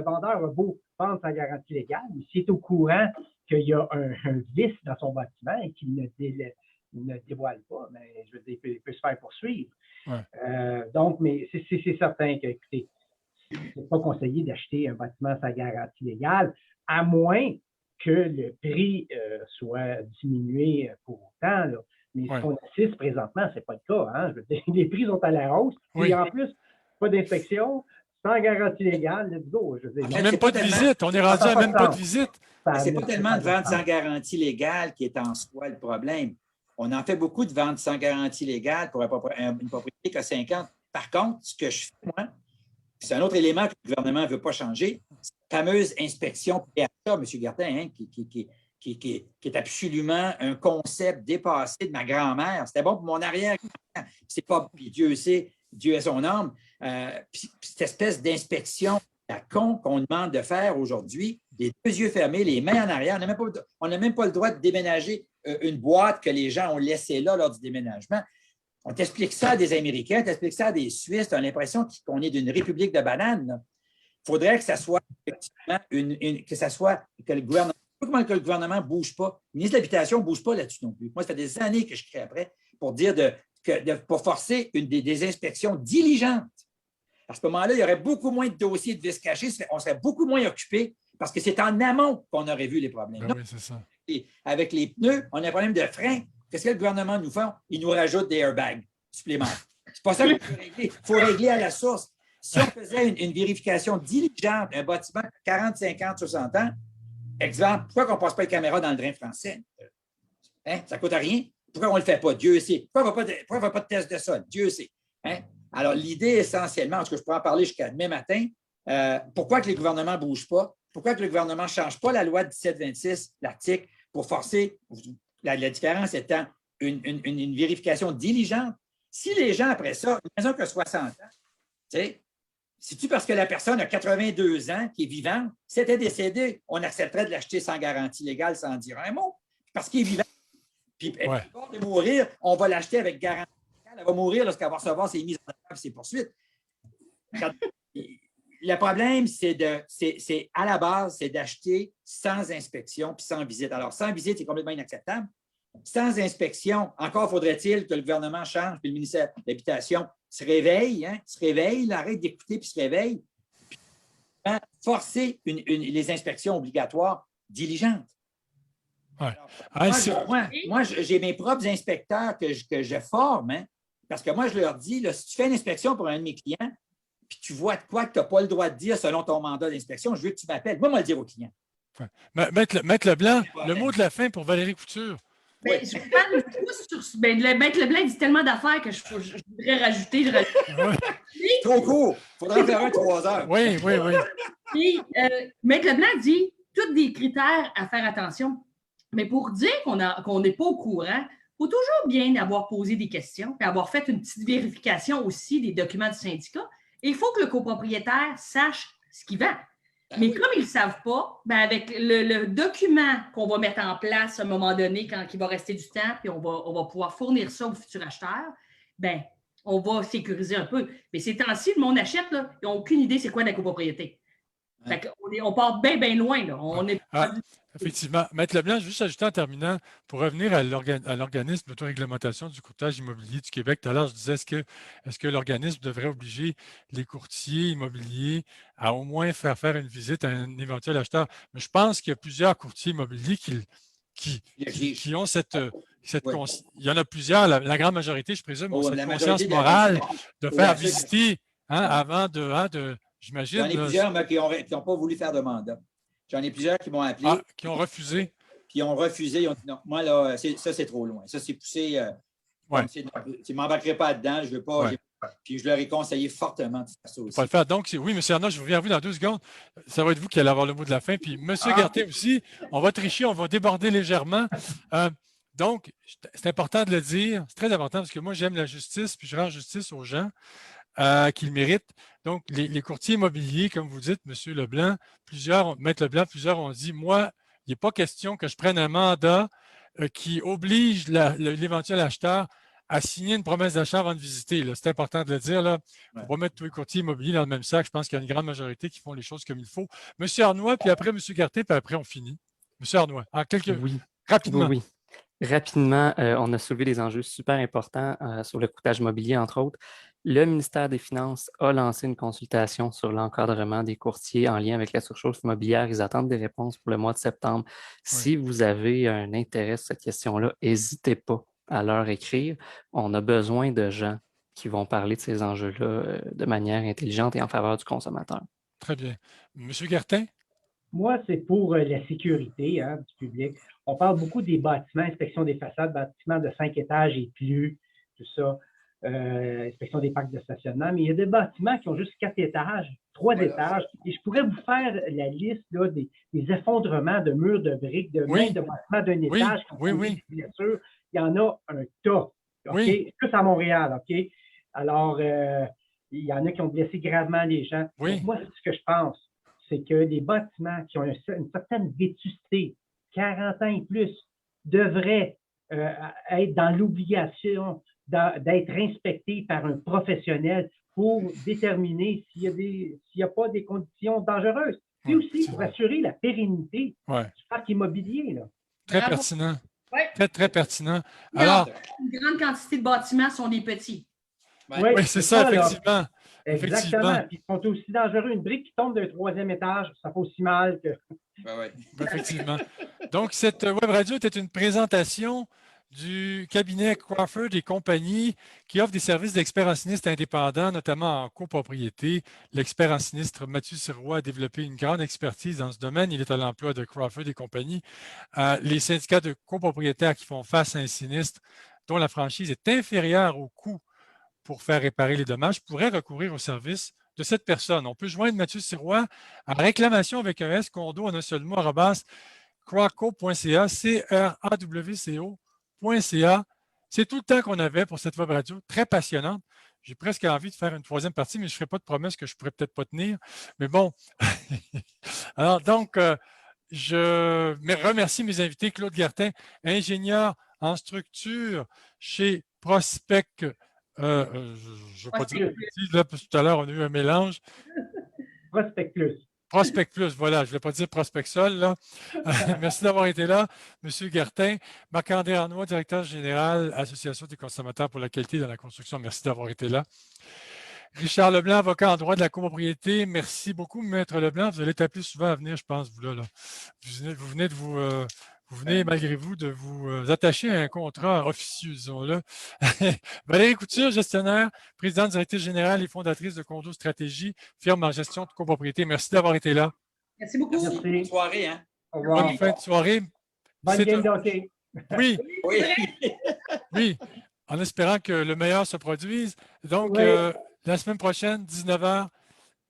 vendeur a beau vendre sans garantie légale, mais s'il est au courant qu'il y a un vice dans son bâtiment et qu'il ne dévoile pas, mais je veux dire, il peut se faire poursuivre. Ouais. Donc, mais c'est certain que, écoutez, c'est pas conseillé d'acheter un bâtiment sans garantie légale, à moins que le prix soit diminué pour autant. Là. Mais ce qu'on assiste présentement, ce n'est pas le cas. Hein? Je veux dire, les prix sont à la hausse. Oui. Et en plus, pas d'inspection, sans garantie légale, let's go. Je veux dire, même pas de visite. On est rendu à même pas de visite. Ce n'est pas tellement de vente sans garantie légale qui est en soi le problème. On en fait beaucoup de ventes sans garantie légale pour une propriété qui a 5 ans. Par contre, ce que je fais, moi, c'est un autre élément que le gouvernement ne veut pas changer, c'est la fameuse inspection PHA, M. Guertin, hein, qui est absolument un concept dépassé de ma grand-mère. C'était bon pour mon arrière-grand-mère. C'est pas, puis Dieu est son âme. Puis cette espèce d'inspection la con qu'on demande de faire aujourd'hui, les 2 yeux fermés, les mains en arrière, on n'a même pas le droit de déménager une boîte que les gens ont laissée là lors du déménagement. On t'explique ça à des Américains, on t'explique ça à des Suisses, tu as l'impression qu'on est d'une république de bananes. Il faudrait que ça soit effectivement que le gouvernement, comment que le gouvernement ne bouge pas. Le ministre de l'Habitation ne bouge pas là-dessus non plus. Moi, ça fait des années que je crie après pour dire pour forcer des inspections diligentes. À ce moment-là, il y aurait beaucoup moins de dossiers de vices cachés, on serait beaucoup moins occupés parce que c'est en amont qu'on aurait vu les problèmes. Ben oui, c'est ça. Et avec les pneus, on a un problème de frein. Qu'est-ce que le gouvernement nous fait? Il nous rajoute des airbags supplémentaires. C'est pas ça qu'il faut régler. Il faut régler à la source. Si on faisait une vérification diligente d'un bâtiment de 40, 50, 60 ans, exemple, pourquoi on ne passe pas les caméras dans le drain français? Hein? Ça ne coûte rien. Pourquoi on ne le fait pas? Dieu sait. Pourquoi on ne fait pas de test de sol? Dieu sait. Hein? Alors, l'idée essentiellement, parce que je pourrais en parler jusqu'à demain matin, pourquoi que les gouvernements ne bougent pas? Pourquoi que le gouvernement ne change pas la loi 1726, l'article, pour forcer, la différence étant une vérification diligente? Si les gens, après ça, une maison qui a 60 ans, tu sais, c'est-tu parce que la personne a 82 ans, qui est vivante, si elle était décédée, on accepterait de l'acheter sans garantie légale, sans dire un mot, parce qu'il est vivant. Puis, avant de mourir, on va l'acheter avec garantie légale. Elle va mourir lorsqu'elle va recevoir ses mises en œuvre et ses poursuites. Le problème, c'est à la base, c'est d'acheter sans inspection puis sans visite. Alors, sans visite, c'est complètement inacceptable. Sans inspection, encore faudrait-il que le gouvernement change puis le ministère de l'Habitation se réveille, arrête d'écouter puis se réveille. Puis, forcer les inspections obligatoires diligentes. Ouais. Alors, moi, j'ai mes propres inspecteurs que je forme, hein, parce que moi, je leur dis, là, si tu fais une inspection pour un de mes clients, puis tu vois de quoi que tu n'as pas le droit de dire selon ton mandat d'inspection, je veux que tu m'appelles. Moi, je vais le dire aux clients. Ouais. Maître Leblanc, le mot de la fin pour Valérie Couture. Ben, je vous parle sur Maître Leblanc dit tellement d'affaires que je voudrais rajouter. Trop court. Il faudrait faire 3 heures. Oui. Puis, Maître Leblanc dit tous des critères à faire attention. Mais pour dire qu'on n'est pas au courant, il faut toujours bien avoir posé des questions et avoir fait une petite vérification aussi des documents du syndicat Il faut que le copropriétaire sache ce qu'il vend. Mais comme ils ne le savent pas, ben avec le document qu'on va mettre en place à un moment donné, quand il va rester du temps, puis on va pouvoir fournir ça aux futurs acheteurs, ben, on va sécuriser un peu. Mais ces temps-ci, le monde achète, là, ils n'ont aucune idée c'est quoi la copropriété. Fait qu'on part bien, bien loin. Là. On est... Effectivement. Maître Leblanc, juste ajouter en terminant, pour revenir à l'organisme d'autoréglementation du courtage immobilier du Québec, tout à l'heure, je disais, est-ce que l'organisme devrait obliger les courtiers immobiliers à au moins faire une visite à un éventuel acheteur? Mais je pense qu'il y a plusieurs courtiers immobiliers qui ont cette il y en a plusieurs, la grande majorité, je présume, ont cette conscience morale de faire visiter avant de j'imagine. J'en ai plusieurs mais qui n'ont pas voulu faire de mandat. J'en ai plusieurs qui m'ont appelé. Qui ont refusé. Qui ont refusé. Ils ont dit non, moi, là, ça, c'est trop loin. Ça, c'est poussé. Tu ne m'embarquerai pas dedans. Je ne veux pas. Puis je leur ai conseillé fortement de faire ça aussi. Pas le faire. Donc, oui, M. Arnaud, je reviens à vous dans 2 secondes. Ça va être vous qui allez avoir le mot de la fin. Puis M. Gartin aussi, on va tricher, on va déborder légèrement. Donc, c'est important de le dire. C'est très important parce que moi, j'aime la justice, puis je rends justice aux gens qui le méritent. Donc, les courtiers immobiliers, comme vous dites, M. Leblanc, Maître Leblanc, plusieurs ont dit, moi, il n'est pas question que je prenne un mandat qui oblige l'éventuel acheteur à signer une promesse d'achat avant de visiter. C'est important de le dire. Il ne faut pas mettre tous les courtiers immobiliers dans le même sac. Je pense qu'il y a une grande majorité qui font les choses comme il faut. M. Arnois, puis après M. Gartin, puis après on finit. M. Arnois, rapidement. Oui. Rapidement, on a soulevé des enjeux super importants sur le courtage immobilier, entre autres. Le ministère des Finances a lancé une consultation sur l'encadrement des courtiers en lien avec la surchauffe immobilière. Ils attendent des réponses pour le mois de septembre. Si vous avez un intérêt sur cette question-là, n'hésitez pas à leur écrire. On a besoin de gens qui vont parler de ces enjeux-là de manière intelligente et en faveur du consommateur. Très bien. Monsieur Gartin? Moi, c'est pour la sécurité du public. On parle beaucoup des bâtiments, inspection des façades, bâtiments de 5 étages et plus, tout ça, inspection des parcs de stationnement, mais il y a des bâtiments qui ont juste 4 étages, 3 étages, et je pourrais vous faire la liste là, des effondrements de murs de briques, de bâtiments d'un étage, des blessures. Il y en a un tas, OK? Plus à Montréal, OK? Alors, il y en a qui ont blessé gravement les gens. Donc, moi, c'est ce que je pense. C'est que les bâtiments qui ont une certaine vétusté, 40 ans et plus, devraient être dans l'obligation d'être inspectés par un professionnel pour déterminer s'il n'y a pas des conditions dangereuses. Puis aussi pour assurer la pérennité du parc immobilier. Là. Très pertinent. Très, très pertinent. Alors, une grande quantité de bâtiments sont des petits. Oui, c'est ça, effectivement. Là. Exactement. Puis ils sont aussi dangereux. Une brique qui tombe d'un 3e étage, ça fait aussi mal que. Effectivement. Donc, cette web radio était une présentation du cabinet Crawford et compagnie qui offre des services d'experts en sinistre indépendants, notamment en copropriété. L'expert en sinistre Mathieu Sirois a développé une grande expertise dans ce domaine. Il est à l'emploi de Crawford et compagnie. Les syndicats de copropriétaires qui font face à un sinistre dont la franchise est inférieure au coût pour faire réparer les dommages, pourrait recourir au service de cette personne. On peut joindre Mathieu Sirois à réclamation avec un S, condo en un seul mot, @crawco.ca, CRAWCO.ca. C'est tout le temps qu'on avait pour cette web radio, très passionnante. J'ai presque envie de faire une 3e partie, mais je ne ferai pas de promesse que je ne pourrais peut-être pas tenir. Mais bon. Alors, donc, je remercie mes invités. Claude Gartin, ingénieur en structure chez Prospec. Je ne veux pas dire là, parce que tout à l'heure, on a eu un mélange. Prospect Plus. Prospect Plus, voilà. Je ne voulais pas dire Prospect Sol, là. Merci d'avoir été là, M. Gartin. Marc-André Arnois, directeur général, Association des consommateurs pour la qualité dans la construction. Merci d'avoir été là. Richard Leblanc, avocat en droit de la copropriété. Merci beaucoup, Maître Leblanc. Vous allez être appelé souvent à venir, je pense, vous là. Vous venez de vous venez, malgré vous, de vous attacher à un contrat officieux, disons-le. Valérie Couture, gestionnaire, présidente, directrice générale et fondatrice de Condo Stratégie, firme en gestion de copropriété. Merci d'avoir été là. Merci beaucoup. Merci. Bonne soirée. Hein? Au revoir. Bonne fin de soirée. Bonne game d'hockey. Oui. Oui. Oui. En espérant que le meilleur se produise. Donc, la semaine prochaine, 19h,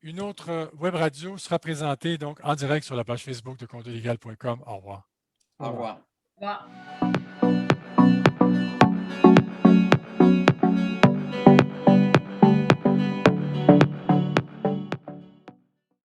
une autre web radio sera présentée donc en direct sur la page Facebook de condolégal.com. Au revoir. Au revoir. Au revoir.